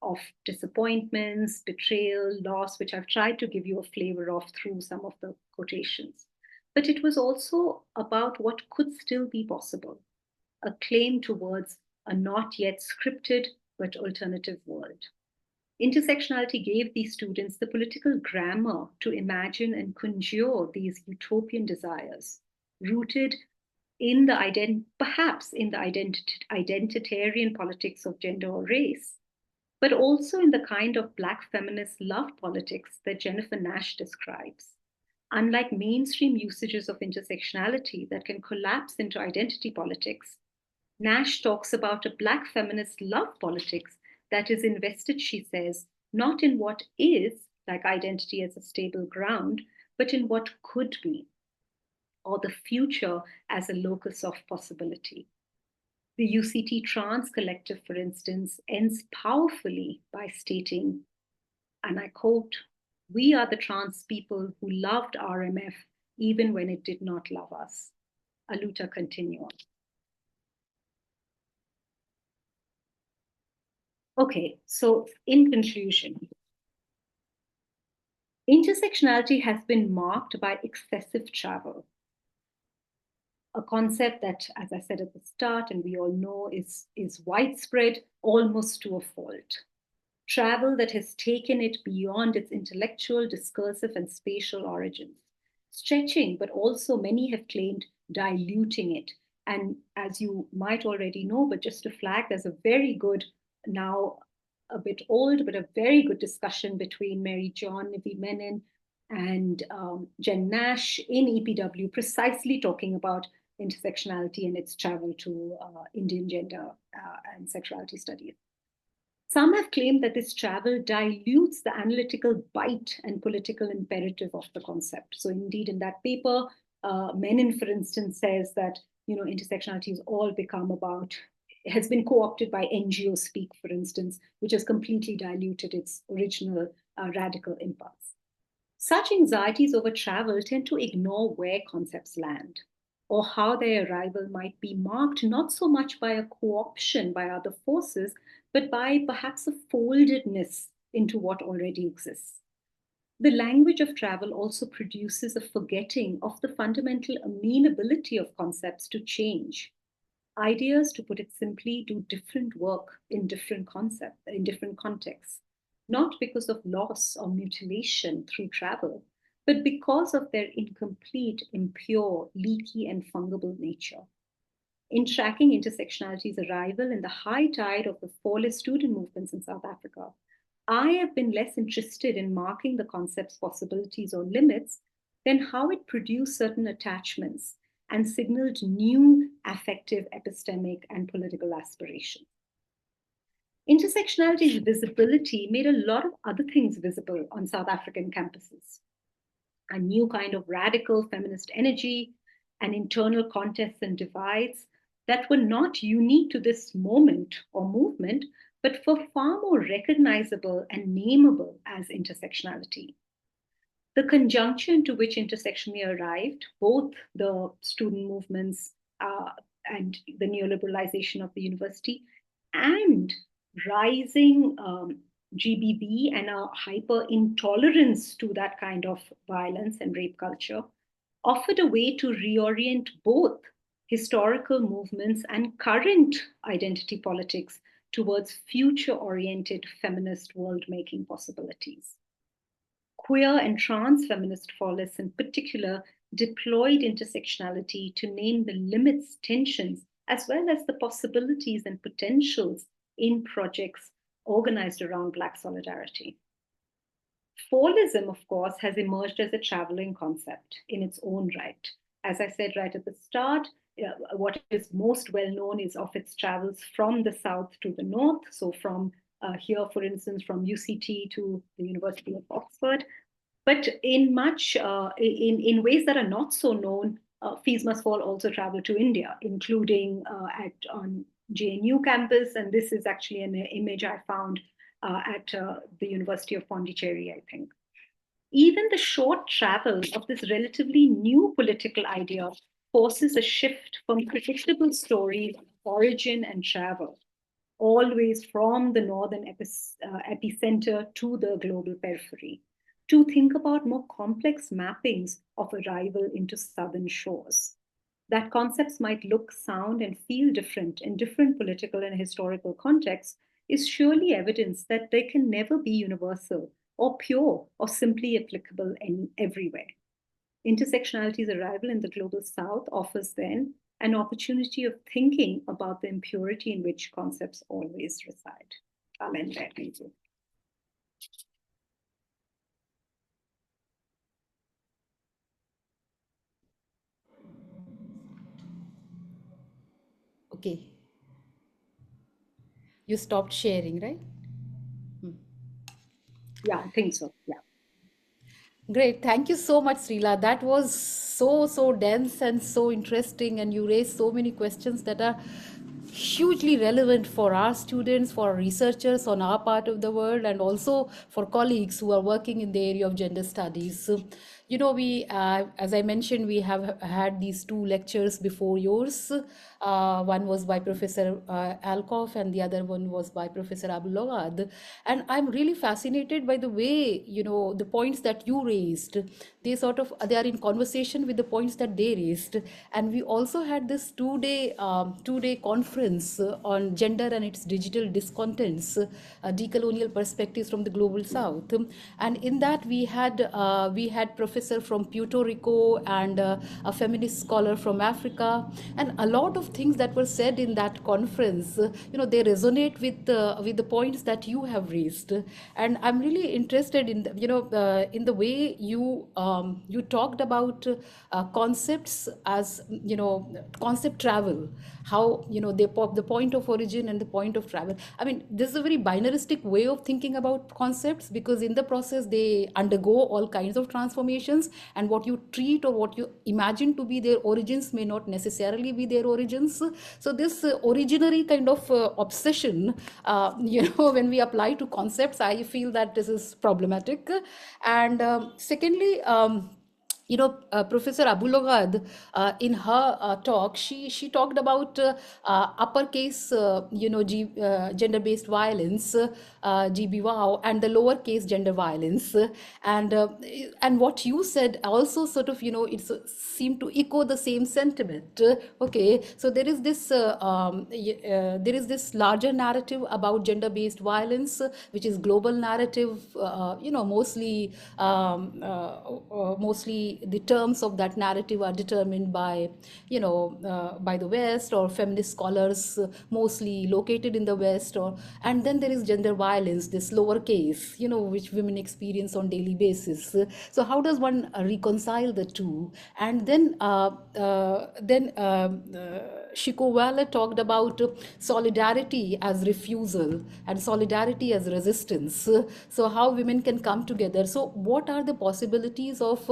of disappointments, betrayal, loss, which I've tried to give you a flavor of through some of the quotations. But it was also about what could still be possible, a claim towards a not yet scripted but alternative world. Intersectionality gave these students the political grammar to imagine and conjure these utopian desires, rooted in the perhaps in the identitarian politics of gender or race, but also in the kind of Black feminist love politics that Jennifer Nash describes. Unlike mainstream usages of intersectionality that can collapse into identity politics, Nash talks about a Black feminist love politics that is invested, she says, not in what is, like identity as a stable ground, but in what could be, or the future as a locus of possibility. The UCT Trans Collective, for instance, ends powerfully by stating, and I quote, "We are the trans people who loved RMF even when it did not love us." Aluta continues. Okay, so in conclusion, intersectionality has been marked by excessive travel, a concept that, as I said at the start, and we all know, is widespread almost to a fault. Travel that has taken it beyond its intellectual, discursive, and spatial origins, stretching, but also many have claimed diluting it. And as you might already know, but just to flag, there's a very good, now a bit old, but a very good discussion between Mary John, Nivi Menon, and Jen Nash in EPW, precisely talking about intersectionality and its travel to Indian gender and sexuality studies. Some have claimed that this travel dilutes the analytical bite and political imperative of the concept. So indeed, in that paper, Menon, for instance, says that intersectionality has all become about, has been co-opted by NGO speak, for instance, which has completely diluted its original radical impulse. Such anxieties over travel tend to ignore where concepts land, or how their arrival might be marked not so much by a co-option by other forces, but by perhaps a foldedness into what already exists. The language of travel also produces a forgetting of the fundamental amenability of concepts to change. Ideas, to put it simply, do different work in different concepts, in different contexts, not because of loss or mutilation through travel, but because of their incomplete, impure, leaky, and fungible nature. In tracking intersectionality's arrival in the high tide of the fallist student movements in South Africa, I have been less interested in marking the concept's possibilities or limits than how it produced certain attachments and signaled new affective, epistemic, and political aspirations. Intersectionality's visibility made a lot of other things visible on South African campuses. A new kind of radical feminist energy, and internal contests and divides that were not unique to this moment or movement, but were far more recognizable and nameable as intersectionality. The conjunction to which intersectionality arrived, both the student movements and the neoliberalization of the university, and rising GBV and a hyper intolerance to that kind of violence and rape culture, offered a way to reorient both historical movements and current identity politics towards future-oriented feminist world-making possibilities. Queer and trans feminist fallists in particular deployed intersectionality to name the limits, tensions, as well as the possibilities and potentials in projects organized around Black solidarity. Fallism, of course, has emerged as a traveling concept in its own right. As I said right at the start, what is most well known is of its travels from the south to the north. So from here, for instance, from UCT to the University of Oxford. But in in ways that are not so known, Fees Must Fall also traveled to India, including on JNU campus. And this is actually an image I found at the University of Pondicherry, I think. Even the short travel of this relatively new political idea forces a shift from predictable stories of origin and travel, always from the northern epicenter to the global periphery, to think about more complex mappings of arrival into southern shores. That concepts might look, sound, and feel different in different political and historical contexts is surely evidence that they can never be universal or pure or simply applicable everywhere. Intersectionality's arrival in the global south offers then an opportunity of thinking about the impurity in which concepts always reside. I'll end there. Thank you. Okay. You stopped sharing, right? Yeah, I think so. Yeah. Great. Thank you so much, Srila. That was so dense and so interesting, and you raised so many questions that are hugely relevant for our students, for researchers on our part of the world, and also for colleagues who are working in the area of gender studies. So, as I mentioned, we have had these two lectures before yours. One was by Professor Alkoff, and the other one was by Professor Abulawad. And I'm really fascinated by the way, the points that you raised. They are in conversation with the points that they raised. And we also had this two-day conference on gender and its digital discontents, decolonial perspectives from the global south. And in that we had professor from Puerto Rico and a feminist scholar from Africa, and a lot of things that were said in that conference, they resonate with the points that you have raised. And I'm really interested in in the way you talked about concepts as concept travel, how the point of origin and the point of travel. I mean, this is a very binaristic way of thinking about concepts, because in the process they undergo all kinds of transformations, and what you treat or what you imagine to be their origins may not necessarily be their origins. So this originary kind of obsession, when we apply to concepts, I feel that this is problematic. And secondly, Professor Abulogad, in her talk, she talked about uppercase, gender-based violence, GBWOW, and the lowercase gender violence, and what you said also sort of, it seemed to echo the same sentiment. Okay, so there is this larger narrative about gender-based violence, which is global narrative, mostly the terms of that narrative are determined by by the West, or feminist scholars mostly located in the West, and then there is gender violence, this lower case, which women experience on daily basis. So how does one reconcile the two? And then Shiko Waller talked about solidarity as refusal and solidarity as resistance. So how women can come together. So what are the possibilities of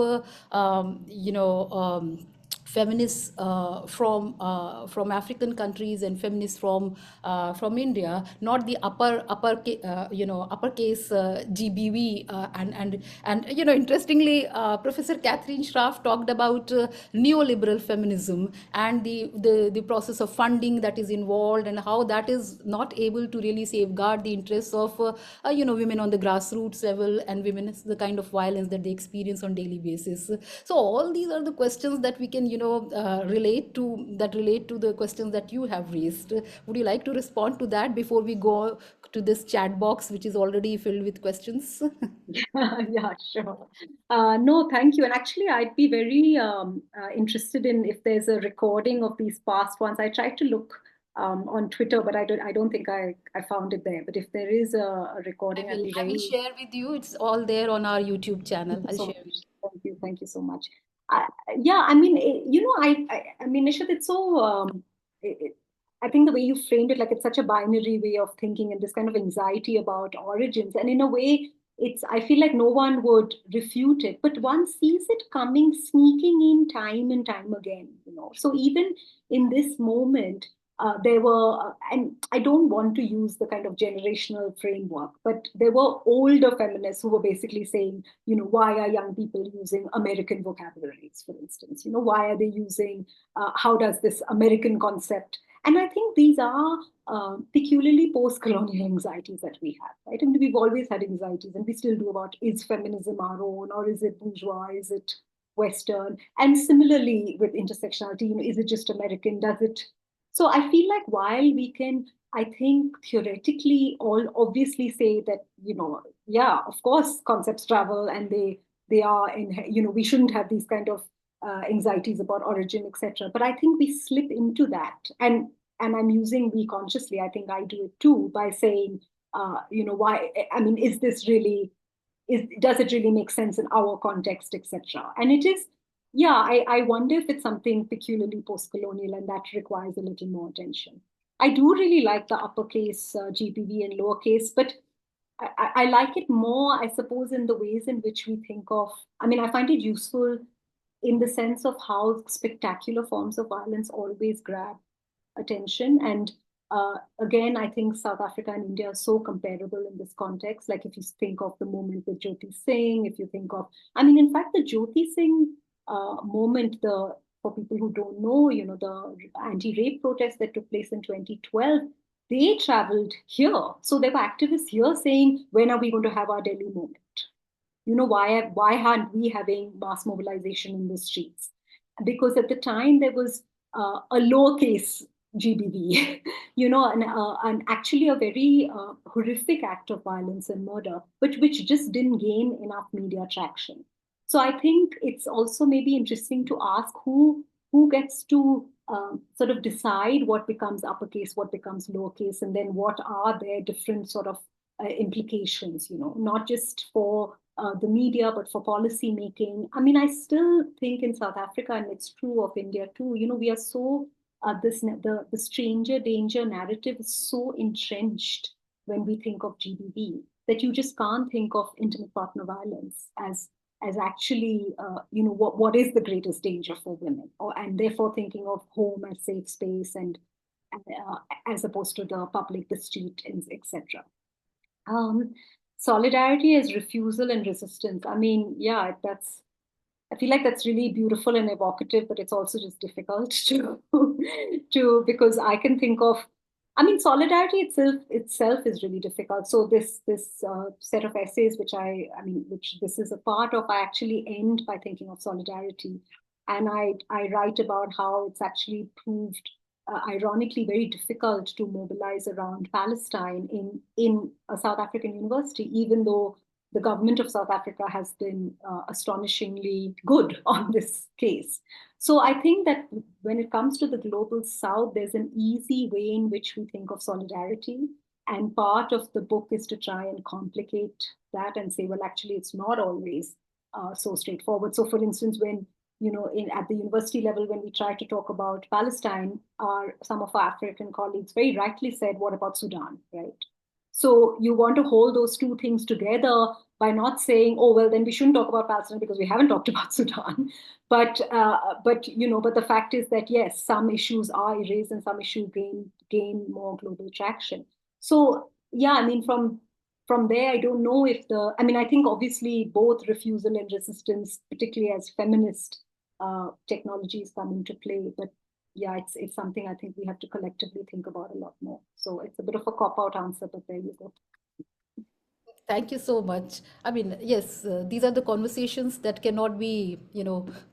feminists from African countries and feminists from India, not the uppercase GBV, and interestingly, Professor Catherine Schraff talked about neoliberal feminism and the process of funding that is involved, and how that is not able to really safeguard the interests of women on the grassroots level, and women, the kind of violence that they experience on daily basis. So all these are the questions that we can relate to the questions that you have raised. Would you like to respond to that before we go to this chat box, which is already filled with questions? Yeah, sure. No, thank you. And actually, I'd be very interested in if there's a recording of these past ones. I tried to look on Twitter, but I don't think I found it there. But if there is a recording, I'd be I will very share with you. It's all there on our YouTube channel. I'll so share with much. you. Thank you so much. Yeah, I mean, I mean, Nishat, it's so. I think the way you framed it, like it's such a binary way of thinking, and this kind of anxiety about origins, and in a way, it's. I feel like no one would refute it, but one sees it coming, sneaking in time and time again. So even in this moment, there were, and I don't want to use the kind of generational framework, but there were older feminists who were basically saying, why are young people using American vocabularies, for instance? Why are they using, how does this American concept? And I think these are peculiarly post-colonial anxieties that we have, right? I mean, we've always had anxieties, and we still do, about, is feminism our own, or is it bourgeois? Is it Western? And similarly with intersectionality, is it just American? Does it? So I feel like while we can, I think, theoretically all obviously say that, yeah, of course, concepts travel, and they are in, we shouldn't have these kind of anxieties about origin, etc. But I think we slip into that, and I'm using we consciously. I think I do it too by saying, why? I mean, is this really? Does it really make sense in our context, etc.? And it is, yeah, I wonder if it's something peculiarly post-colonial, and that requires a little more attention. I do really like the uppercase GBV and lowercase, but I like it more, I suppose, in the ways in which we think of. I mean, I find it useful in the sense of how spectacular forms of violence always grab attention. And again, I think South Africa and India are so comparable in this context. Like if you think of the moment with Jyoti Singh, if you think of, I mean, in fact, the Jyoti Singh moment, for people who don't know, the anti-rape protests that took place in 2012, they traveled here. So there were activists here saying, when are we going to have our Delhi moment? Why aren't we having mass mobilization in the streets? Because at the time there was a lowercase GBV, and actually a very horrific act of violence and murder, but which just didn't gain enough media traction. So I think it's also maybe interesting to ask who gets to sort of decide what becomes uppercase, what becomes lowercase, and then what are their different sort of implications, not just for the media, but for policy making. I mean, I still think in South Africa, and it's true of India too, we are so, the stranger danger narrative is so entrenched when we think of GBV that you just can't think of intimate partner violence as actually, what is the greatest danger for women, and therefore thinking of home as safe space and as opposed to the public, the street, etc. Solidarity as refusal and resistance. I mean, yeah, I feel like that's really beautiful and evocative, but it's also just difficult to because I can think of, I mean, solidarity itself is really difficult. So this set of essays, which this is a part of, I actually end by thinking of solidarity, and I write about how it's actually proved, ironically, very difficult to mobilize around Palestine in a South African university, even though the government of South Africa has been astonishingly good on this case. So I think that when it comes to the global South, there's an easy way in which we think of solidarity. And part of the book is to try and complicate that and say, well, actually, it's not always so straightforward. So, for instance, when at the university level, when we try to talk about Palestine, some of our African colleagues very rightly said, what about Sudan, right? So you want to hold those two things together by not saying, oh, well, then we shouldn't talk about Palestine because we haven't talked about Sudan. But the fact is that, yes, some issues are erased and some issues gain more global traction. So, yeah, I mean, from there, I don't know if I think obviously both refusal and resistance, particularly as feminist technologies come into play, but yeah, it's something I think we have to collectively think about a lot more. So it's a bit of a cop-out answer, but there you go. Thank you so much. I mean, yes, these are the conversations that cannot be,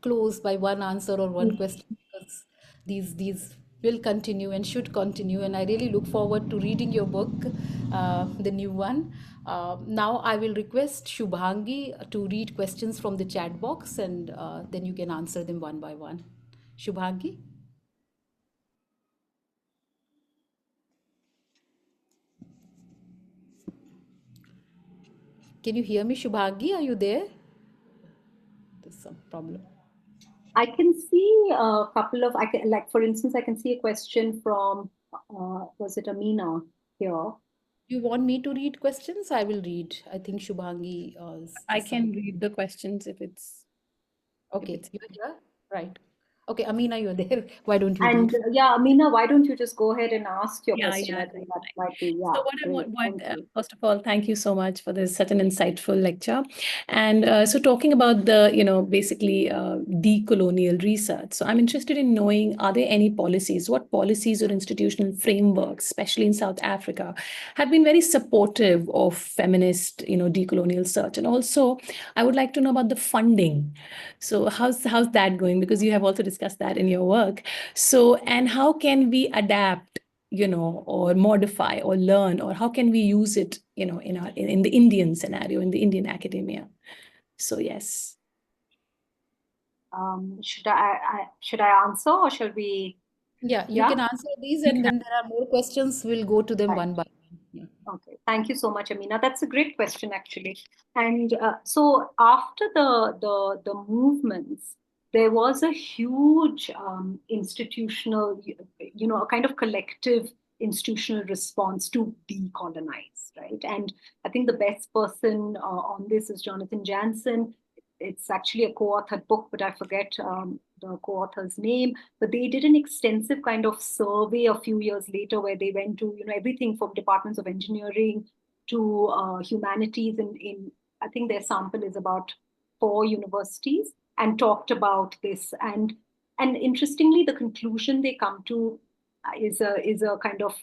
closed by one answer or one question, because these will continue and should continue. And I really look forward to reading your book, the new one. Now I will request Shubhangi to read questions from the chat box, and then you can answer them one by one. Shubhangi? Can you hear me, Shubhangi? Are you there? There's some problem. I can see a couple of, like, for instance, I can see a question from, was it Amina here? You want me to read questions? I will read. I think Shubhangi I can read the questions if it's okay. if it's You're here? Right. Okay, Amina, you're there. Why don't you And lead? yeah, Amina, why don't you just go ahead and ask your Yeah, question? yeah, I think right, that right. might be, So yeah, what I great. want, Thank you. first of all, thank you so much for this such an insightful lecture. And so talking about the, basically decolonial research. So I'm interested in knowing, are there any policies, what policies or institutional frameworks, especially in South Africa, have been very supportive of feminist, decolonial search? And also, I would like to know about the funding. So how's that going? Because you have also discussed that in your work. So, and how can we adapt, or modify or learn, or how can we use it, in the Indian scenario, in the Indian academia? So yes. Should I answer, or shall we? Yeah, you Yeah. can answer these, and then there are more questions. We'll go to them Right. one by one. Yeah. Okay, thank you so much, Amina. That's a great question, actually. And so after the movements, there was a huge institutional, a kind of collective institutional response to decolonize, right? And I think the best person on this is Jonathan Jansen. It's actually a co-authored book, but I forget the co-author's name. But they did an extensive kind of survey a few years later, where they went to everything from departments of engineering to humanities. In I think their sample is about 4 universities, and talked about this. And interestingly, the conclusion they come to is a kind of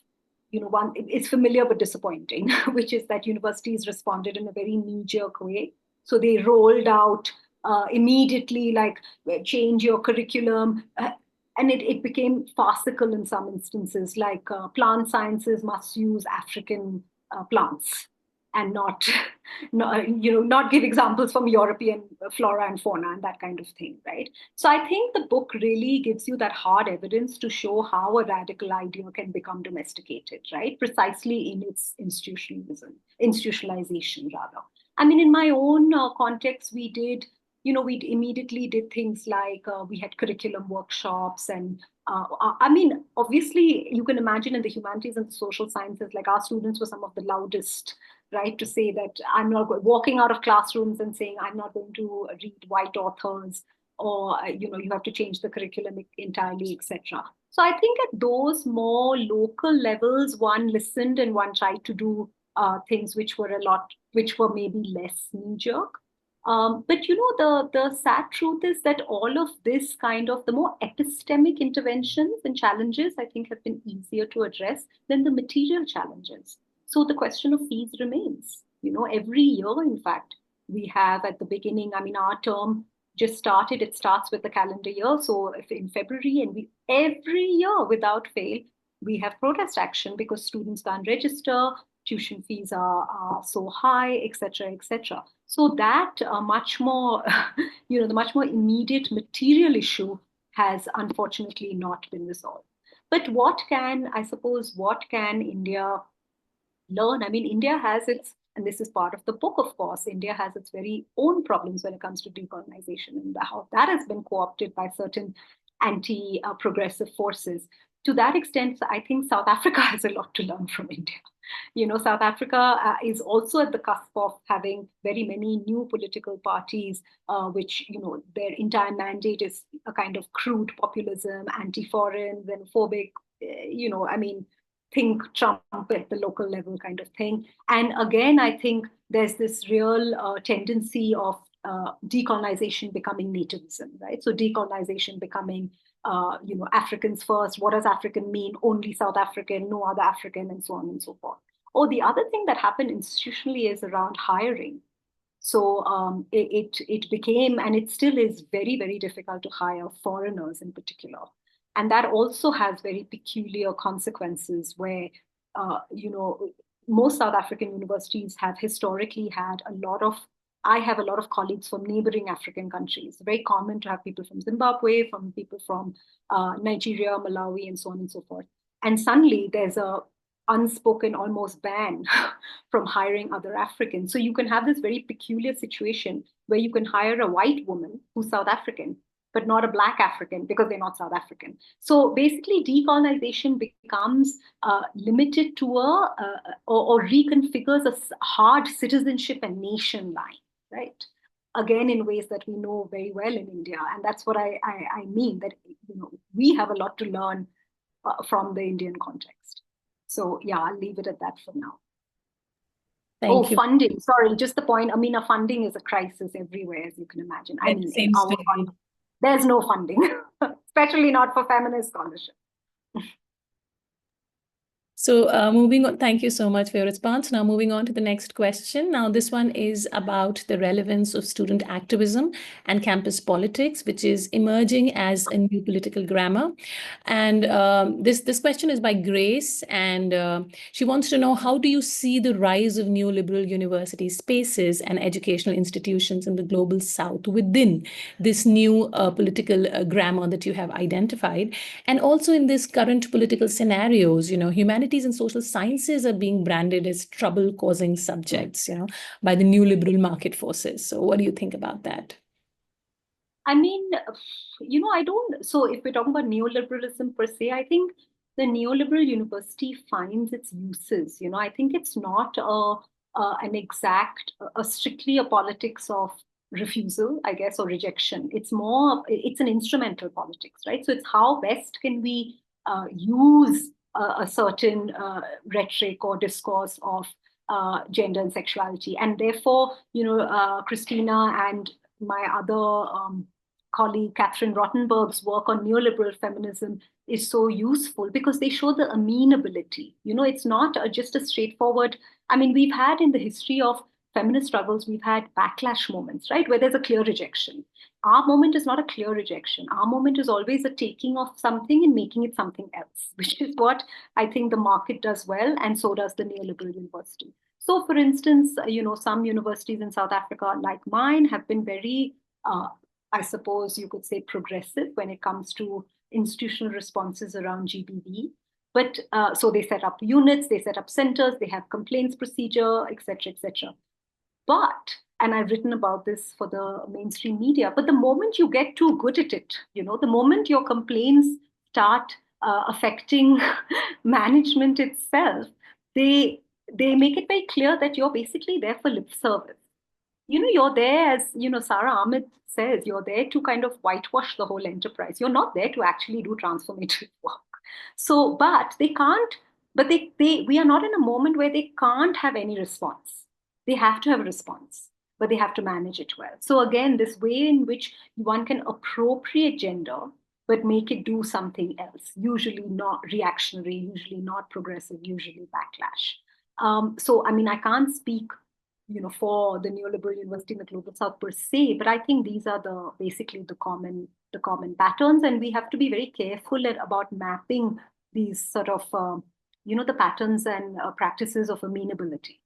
one. It's familiar but disappointing, which is that universities responded in a very knee-jerk way. So they rolled out immediately, like, change your curriculum. And it became farcical in some instances, like plant sciences must use African plants, and not, not give examples from European flora and fauna and that kind of thing, right? So I think the book really gives you that hard evidence to show how a radical idea can become domesticated, right? Precisely in its institutionalization, rather. I mean, in my own context, we immediately did things like we had curriculum workshops. And I mean, obviously, you can imagine in the humanities and the social sciences, like, our students were some of the loudest, right, to say that I'm not walking out of classrooms and saying I'm not going to read white authors, or you have to change the curriculum entirely, etc. So I think at those more local levels, one listened and one tried to do things which were maybe less knee jerk. But the sad truth is that all of this kind of the more epistemic interventions and challenges, I think, have been easier to address than the material challenges. So the question of fees remains. Every year, in fact, we have at the beginning, I mean, our term just started. It starts with the calendar year. So if in February, and we every year without fail, we have protest action because students can't register, tuition fees are so high, etc., etc. So that much more, the much more immediate material issue has unfortunately not been resolved. But what can India learn? I mean, India has its, and this is part of the book, of course, India has its very own problems when it comes to decolonization, and how that has been co-opted by certain anti-progressive forces. To that extent, I think South Africa has a lot to learn from India. South Africa is also at the cusp of having very many new political parties, which, their entire mandate is a kind of crude populism, anti-foreign, xenophobic, I mean, think Trump at the local level kind of thing. And again, I think there's this real tendency of decolonization becoming nativism, right? So decolonization becoming, Africans first. What does African mean? Only South African, no other African, and so on and so forth. Or the other thing that happened institutionally is around hiring. So it became, and it still is, very, very difficult to hire foreigners in particular. And that also has very peculiar consequences where, most South African universities have historically had I have a lot of colleagues from neighboring African countries. It's very common to have people from Zimbabwe, from people from Nigeria, Malawi, and so on and so forth. And suddenly there's a unspoken almost ban from hiring other Africans. So you can have this very peculiar situation where you can hire a white woman who's South African, but not a Black African because they're not South African. So basically, decolonization becomes limited to or reconfigures a hard citizenship and nation line, right? again, in ways that we know very well in India. And that's what I mean, that we have a lot to learn from the Indian context. So yeah, I'll leave it at that for now. Thank you. Funding. Sorry, just the point. I mean, funding is a crisis everywhere, as you can imagine. I mean, in our fund, there's no funding, especially not for feminist scholarship. So moving on, thank you so much for your response. Now moving on to the next question. Now this one is about the relevance of student activism and campus politics, which is emerging as a new political grammar. And this question is by Grace, and she wants to know, how do you see the rise of neoliberal university spaces and educational institutions in the global South within this new political grammar that you have identified? And also in this current political scenarios, humanities and social sciences are being branded as trouble-causing subjects, by the neoliberal market forces. So what do you think about that? I mean, I don't. So if we're talking about neoliberalism per se, I think the neoliberal university finds its uses. I think it's not strictly a politics of refusal, I guess, or rejection. It's an instrumental politics, right? So it's how best can we use a certain rhetoric or discourse of gender and sexuality. And therefore, Christina and my other colleague, Catherine Rottenberg's work on neoliberal feminism is so useful because they show the amenability. It's not just a straightforward, we've had in the history of feminist struggles, we've had backlash moments, right, where there's a clear rejection. Our moment is not a clear rejection. Our moment is always a taking of something and making it something else, which is what I think the market does well, and so does the neoliberal university. So, for instance, some universities in South Africa, like mine, have been very, I suppose you could say, progressive when it comes to institutional responses around GBV. But so they set up units, they set up centers, they have complaints procedure, etc., etc. But, and I've written about this for the mainstream media, but the moment you get too good at it, the moment your complaints start affecting management itself, they make it very clear that you're basically there for lip service. You're there, as Sara Ahmed says, you're there to kind of whitewash the whole enterprise. You're not there to actually do transformative work. So, but they can't, we are not in a moment where they can't have any response. They have to have a response, but they have to manage it well. So again, this way in which one can appropriate gender, but make it do something else, usually not reactionary, usually not progressive, usually backlash. So, I can't speak for the neoliberal university in the global South per se, but I think these are basically the common patterns, and we have to be very careful about mapping these sort of the patterns and practices of amenability.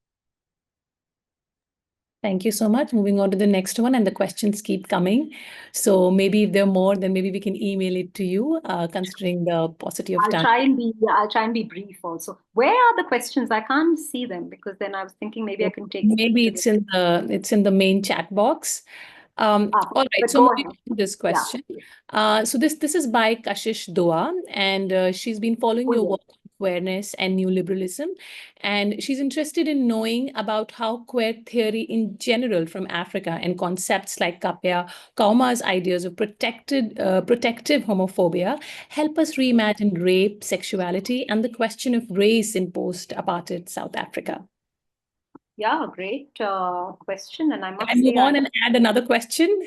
Thank you so much. Moving on to the next one, and the questions keep coming. So maybe if there are more, then maybe we can email it to you, considering the paucity of time. I'll try and be brief also. Where are the questions? I can't see them, because then I was thinking maybe I can take. Maybe it's in the main chat box. All right, so moving on to this question. Yeah. So this is by Kashish Doa, and she's been following your work on queerness and neoliberalism, and she's interested in knowing about how queer theory in general from Africa and concepts like Kauma's ideas of protective homophobia help us reimagine rape, sexuality, and the question of race in post-apartheid South Africa. Yeah, great question. And I must say, move on and add another question.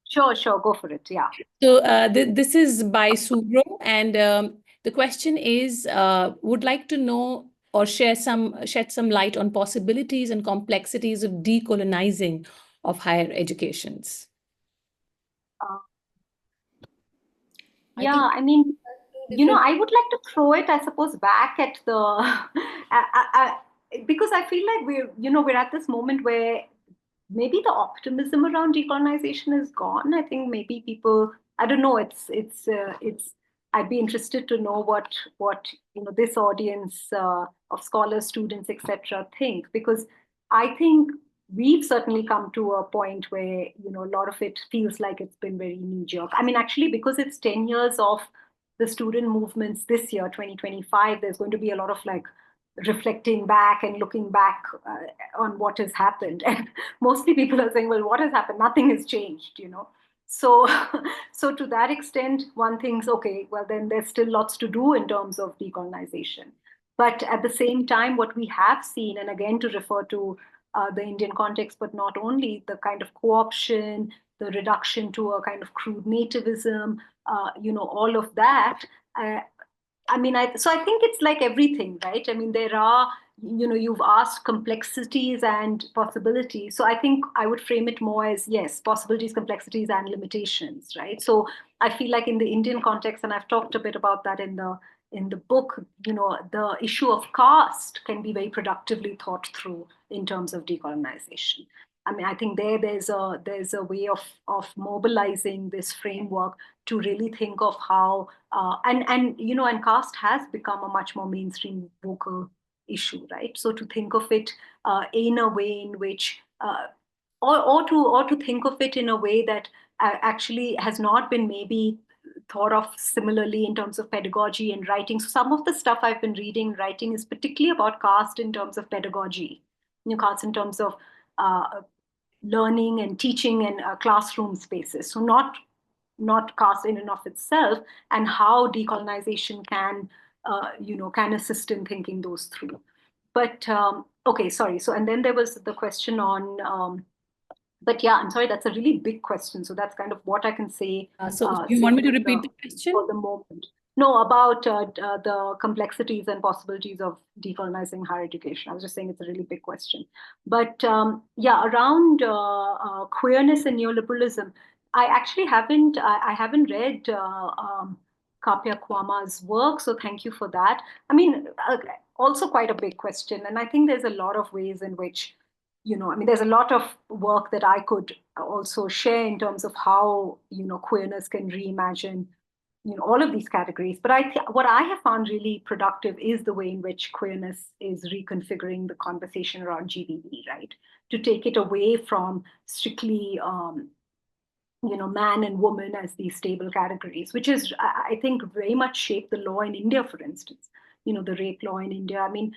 Sure, go for it. Yeah. So this is by Subro, and the question is, would like to know or shed some light on possibilities and complexities of decolonizing of higher educations. Yeah, I would like to throw it, I suppose, back at the because I feel like we're at this moment where maybe the optimism around decolonization is gone. I think maybe people, I don't know, I'd be interested to know what this audience of scholars, students, etc. think, because I think we've certainly come to a point where a lot of it feels like it's been very knee-jerk. Actually, because it's 10 years of the student movements this year, 2025, there's going to be a lot of reflecting back and looking back on what has happened. And mostly people are saying, well, what has happened? Nothing has changed, you know. So, so to that extent, one thinks, okay, well, then there's still lots to do in terms of decolonization. But at the same time, what we have seen, and again to refer to the Indian context, but not only, the kind of co-option, the reduction to a kind of crude nativism, you know, all of that. I mean, so I think it's like everything, right? I mean, there are, you know, you've asked complexities and possibilities. So I think I would frame it more as, yes, possibilities, complexities, and limitations, right? So I feel like in the Indian context, and I've talked a bit about that in the book, you know, the issue of caste can be very productively thought through in terms of decolonization. I mean, I think there's a way of mobilizing this framework to really think of how and you know, and caste has become a much more mainstream vocal issue, right? So to think of it in a way in which or to think of it in a way that actually has not been maybe thought of similarly in terms of pedagogy and writing. So some of the stuff I've been reading, writing, is particularly about caste in terms of pedagogy, you know, caste in terms of learning and teaching and classroom spaces. So not caste in and of itself, and how decolonization can you know, can assist in thinking those through. But okay, sorry. So and then there was the question on. But yeah, I'm sorry, that's a really big question. So that's kind of what I can say. So you want me to repeat the question? For the moment. No, about the complexities and possibilities of decolonizing higher education. I was just saying it's a really big question. But yeah, around queerness and neoliberalism, I actually haven't read Kapia Kwama's work, so thank you for that. I mean, also quite a big question, and I think there's a lot of ways in which, you know, I mean, there's a lot of work that I could also share in terms of how, you know, queerness can reimagine, you know, all of these categories. But what I have found really productive is the way in which queerness is reconfiguring the conversation around GBV, right? To take it away from strictly, you know, man and woman as these stable categories, which is, I think, very much shaped the law in India, for instance. You know, the rape law in India. I mean,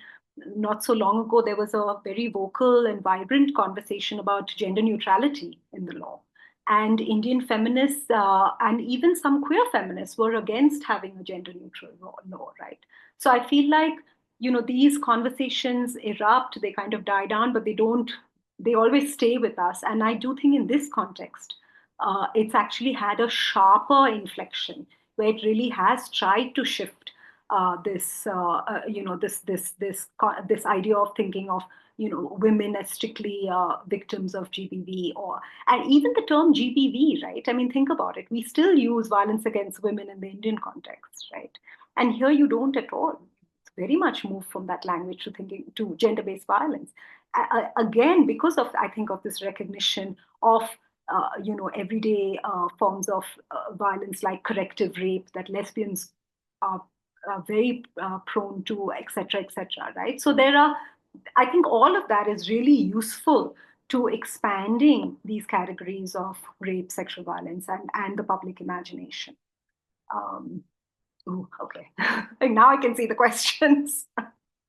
not so long ago, there was a very vocal and vibrant conversation about gender neutrality in the law. And Indian feminists and even some queer feminists were against having a gender neutral law, right? So I feel like, you know, these conversations erupt, they kind of die down, but they always stay with us. And I do think in this context, it's actually had a sharper inflection where it really has tried to shift this idea of thinking of, you know, women as strictly victims of GBV, and even the term GBV, right? I mean, think about it. We still use violence against women in the Indian context, right? And here you don't at all. It's very much moved from that language to thinking to gender-based violence. Again, because of, I think, of this recognition of you know, everyday forms of violence like corrective rape that lesbians are very prone to, etc., right? So there are, I think all of that is really useful to expanding these categories of rape, sexual violence, and the public imagination. Okay. Now I can see the questions.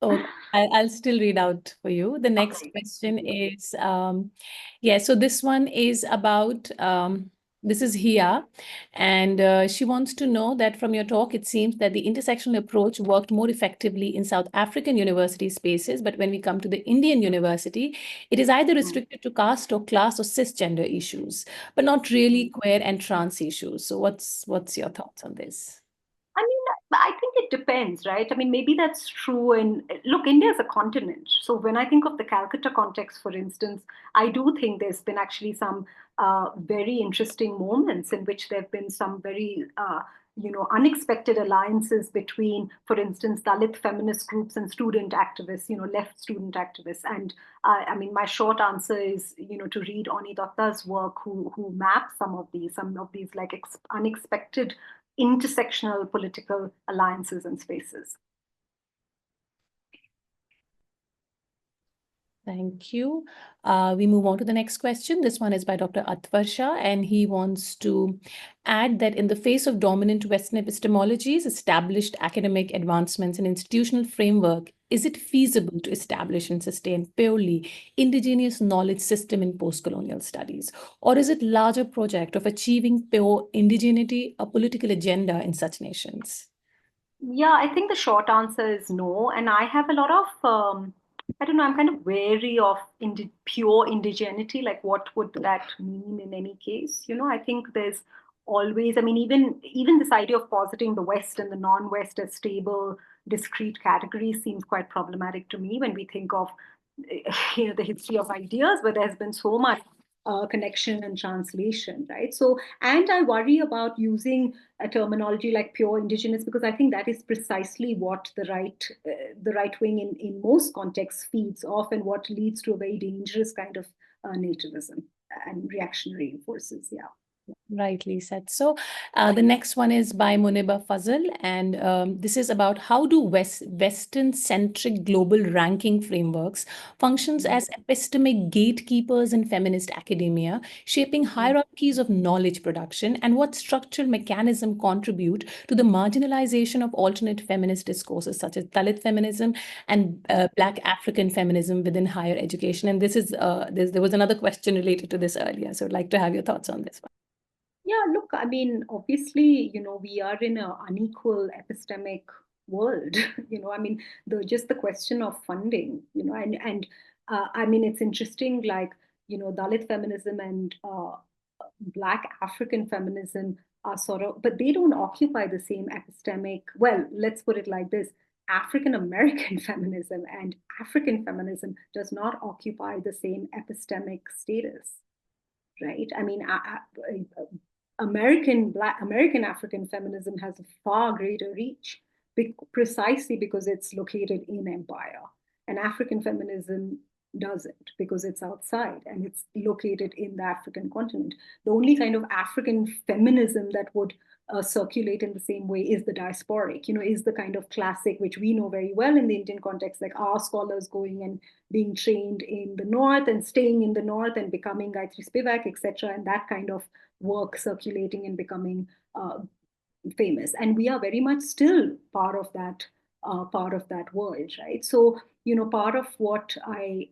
Oh, I'll still read out for you. The next question is, yeah, so this one is about, this is Hia, and she wants to know that from your talk, it seems that the intersectional approach worked more effectively in South African university spaces, but when we come to the Indian university, it is either restricted to caste or class or cisgender issues, but not really queer and trans issues. So what's your thoughts on this? I mean, I think it depends, right? I mean, maybe that's true. And look, India is a continent. So when I think of the Calcutta context, for instance, I do think there's been actually some very interesting moments in which there have been some very, you know, unexpected alliances between, for instance, Dalit feminist groups and student activists, you know, left student activists. And I mean, my short answer is, you know, to read Oni Datta's work, who maps some of these like unexpected intersectional political alliances and spaces. Thank you. We move on to the next question. This one is by Dr. Atvarsha, and he wants to add that in the face of dominant Western epistemologies, established academic advancements and institutional framework is it feasible to establish and sustain purely indigenous knowledge system in post-colonial studies? Or is it larger project of achieving pure indigeneity, a political agenda in such nations? Yeah, I think the short answer is no. And I have a lot of, I don't know, I'm kind of wary of pure indigeneity. Like, what would that mean in any case? I think there's always, I mean, even this idea of positing the West and the non-West as stable, discrete categories seems quite problematic to me when we think of, the history of ideas, where there's been so much connection and translation, right? So, and I worry about using a terminology like pure indigenous, because I think that is precisely what the right wing in most contexts feeds off, and what leads to a very dangerous kind of nativism and reactionary forces. Yeah. Rightly said. So the next one is by Muniba Fazal, and this is about how do Western-centric global ranking frameworks functions as epistemic gatekeepers in feminist academia, shaping hierarchies of knowledge production, and what structural mechanism contribute to the marginalization of alternate feminist discourses such as Dalit feminism and Black African feminism within higher education. And this is there was another question related to this earlier, so I'd like to have your thoughts on this one. Yeah, look, I mean, obviously, we are in an unequal epistemic world. I mean, just the question of funding, and I mean, it's interesting, like, Dalit feminism and Black African feminism are sort of, but they don't occupy the same epistemic. Well, let's put it like this: African American feminism and African feminism does not occupy the same epistemic status, right? I mean, American African feminism has a far greater reach, precisely because it's located in empire, and African feminism doesn't, because it's outside and it's located in the African continent. The only kind of African feminism that would circulate in the same way is the diasporic, is the kind of classic which we know very well in the Indian context, like our scholars going and being trained in the north and staying in the north and becoming Gayatri Spivak, etc., and that kind of work circulating and becoming famous. And we are very much still part of that world, right? So, part of what I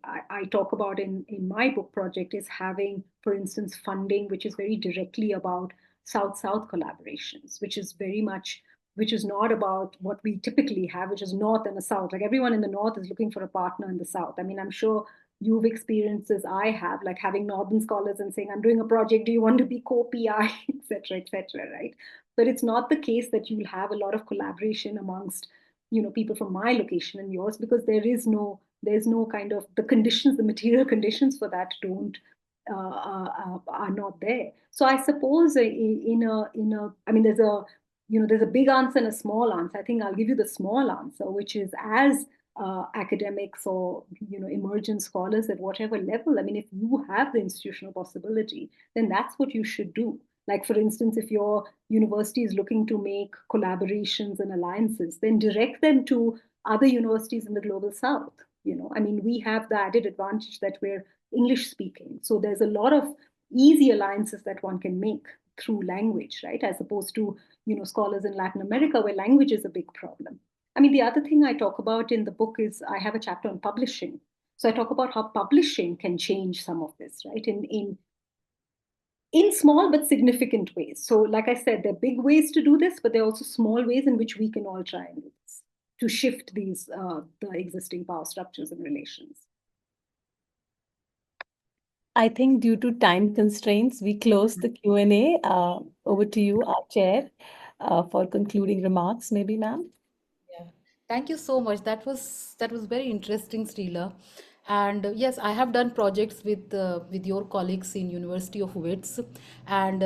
talk about in my book project is having, for instance, funding which is very directly about South-South collaborations, which is not about what we typically have, which is North and the South. Like, everyone in the North is looking for a partner in the South. I mean, I'm sure you've experienced as I have, like having Northern scholars and saying, I'm doing a project, do you want to be co-PI, etc., right? But it's not the case that you'll have a lot of collaboration amongst, people from my location and yours, because there's no kind of, the material conditions for that don't are not there. So I suppose I mean, there's a big answer and a small answer. I think I'll give you the small answer, which is, as academics or emergent scholars at whatever level, I mean, if you have the institutional possibility, then that's what you should do. Like, for instance, if your university is looking to make collaborations and alliances, then direct them to other universities in the global south. I mean, we have the added advantage that we're English speaking, so there's a lot of easy alliances that one can make through language, right, as opposed to scholars in Latin America, where language is a big problem. I mean, the other thing I talk about in the book is, I have a chapter on publishing. So I talk about how publishing can change some of this, right? In small but significant ways. So, like I said, there are big ways to do this, but there are also small ways in which we can all try and do this to shift the existing power structures and relations. I think due to time constraints, we close the Q&A. Over to you, our chair, for concluding remarks, maybe, ma'am. Yeah, thank you so much. That was very interesting, Srila. And yes, I have done projects with your colleagues in University of Wits, and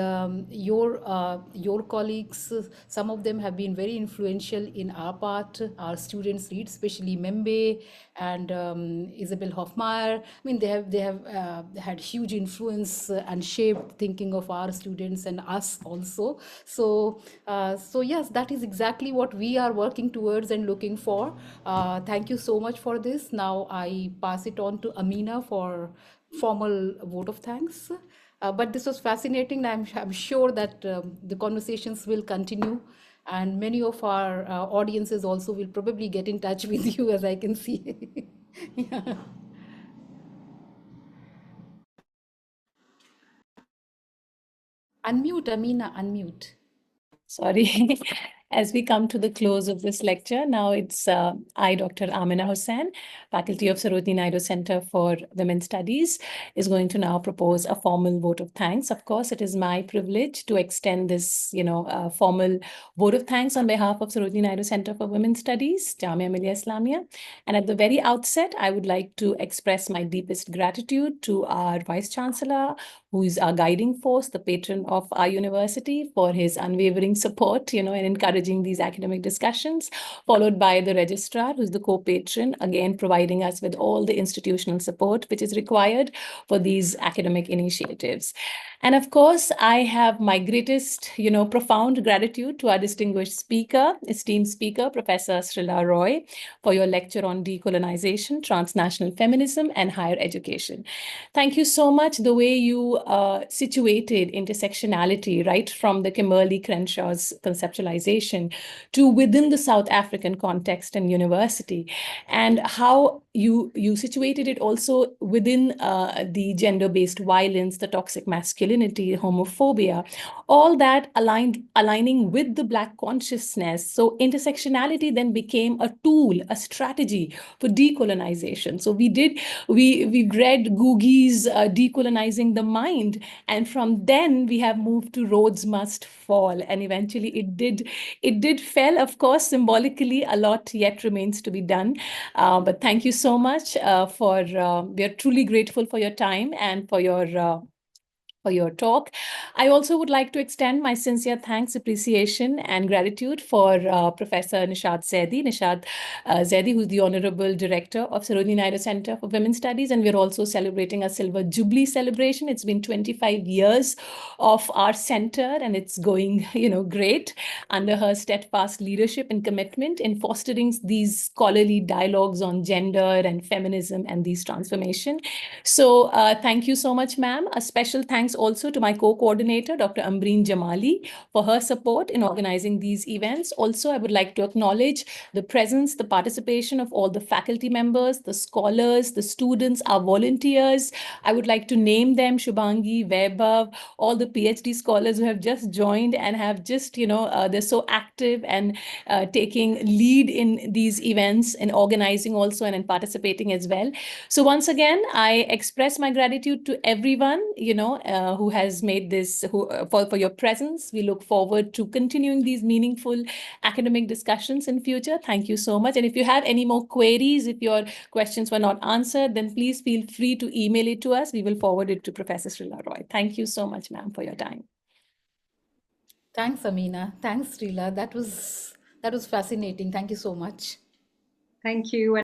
your colleagues, some of them have been very influential in our part. Our students read, especially Membe and Isabel Hofmeier. I mean, they have had huge influence and shaped thinking of our students and us also. So yes, that is exactly what we are working towards and looking for. Thank you so much for this. Now I pass it on to Amina for formal vote of thanks. But this was fascinating. I'm sure that the conversations will continue. And many of our audiences also will probably get in touch with you, as I can see. Yeah. Unmute, Amina, unmute. Sorry. As we come to the close of this lecture, now it's I, Dr. Amina Hussain, faculty of Sarojini Naidu Center for Women's Studies, is going to now propose a formal vote of thanks. Of course, it is my privilege to extend this, formal vote of thanks on behalf of Sarojini Naidu Center for Women's Studies, Jamia Millia Islamia. And at the very outset, I would like to express my deepest gratitude to our Vice Chancellor, who is our guiding force, the patron of our university, for his unwavering support, in encouraging these academic discussions, followed by the registrar, who's the co-patron, again, providing us with all the institutional support which is required for these academic initiatives. And of course, I have my greatest, profound gratitude to our distinguished speaker, esteemed speaker, Professor Srila Roy, for your lecture on decolonization, transnational feminism, and higher education. Thank you so much. The way you situated intersectionality right from the Kimberly Crenshaw's conceptualization to within the South African context and university, and how you situated it also within the gender-based violence, the toxic masculinity, homophobia, all that aligning with the Black consciousness. So intersectionality then became a tool, a strategy for decolonization. So we read Googie's Decolonizing the Mind, and from then we have moved to Roads Must Fall, and eventually it did fell. Of course, symbolically, a lot yet remains to be done, but thank you so much we are truly grateful for your time and for your talk. I also would like to extend my sincere thanks, appreciation, and gratitude for Professor Nishad Zaidi. Nishad Zaidi, who's the Honorable Director of Sarojini Naidu Center for Women's Studies, and we're also celebrating a Silver Jubilee celebration. It's been 25 years of our center, and it's going, great under her steadfast leadership and commitment in fostering these scholarly dialogues on gender and feminism and these transformation. So thank you so much, ma'am. A special thanks also to my co-coordinator, Dr. Ambreen Jamali, for her support in organizing these events. Also, I would like to acknowledge the presence, the participation of all the faculty members, the scholars, the students, our volunteers. I would like to name them: Shubhangi, Vaibhav, all the PhD scholars who have just joined and have just, they're so active and taking lead in these events and organizing also and in participating as well. So once again, I express my gratitude to everyone, who has made this, for your presence. We look forward to continuing these meaningful academic discussions in future. Thank you so much. And if you have any more queries, if your questions were not answered, then please feel free to email it to us. We will forward it to Professor Srila Roy. Thank you so much, ma'am, for your time. Thanks, Amina. Thanks, Srila. That was fascinating. Thank you so much. Thank you.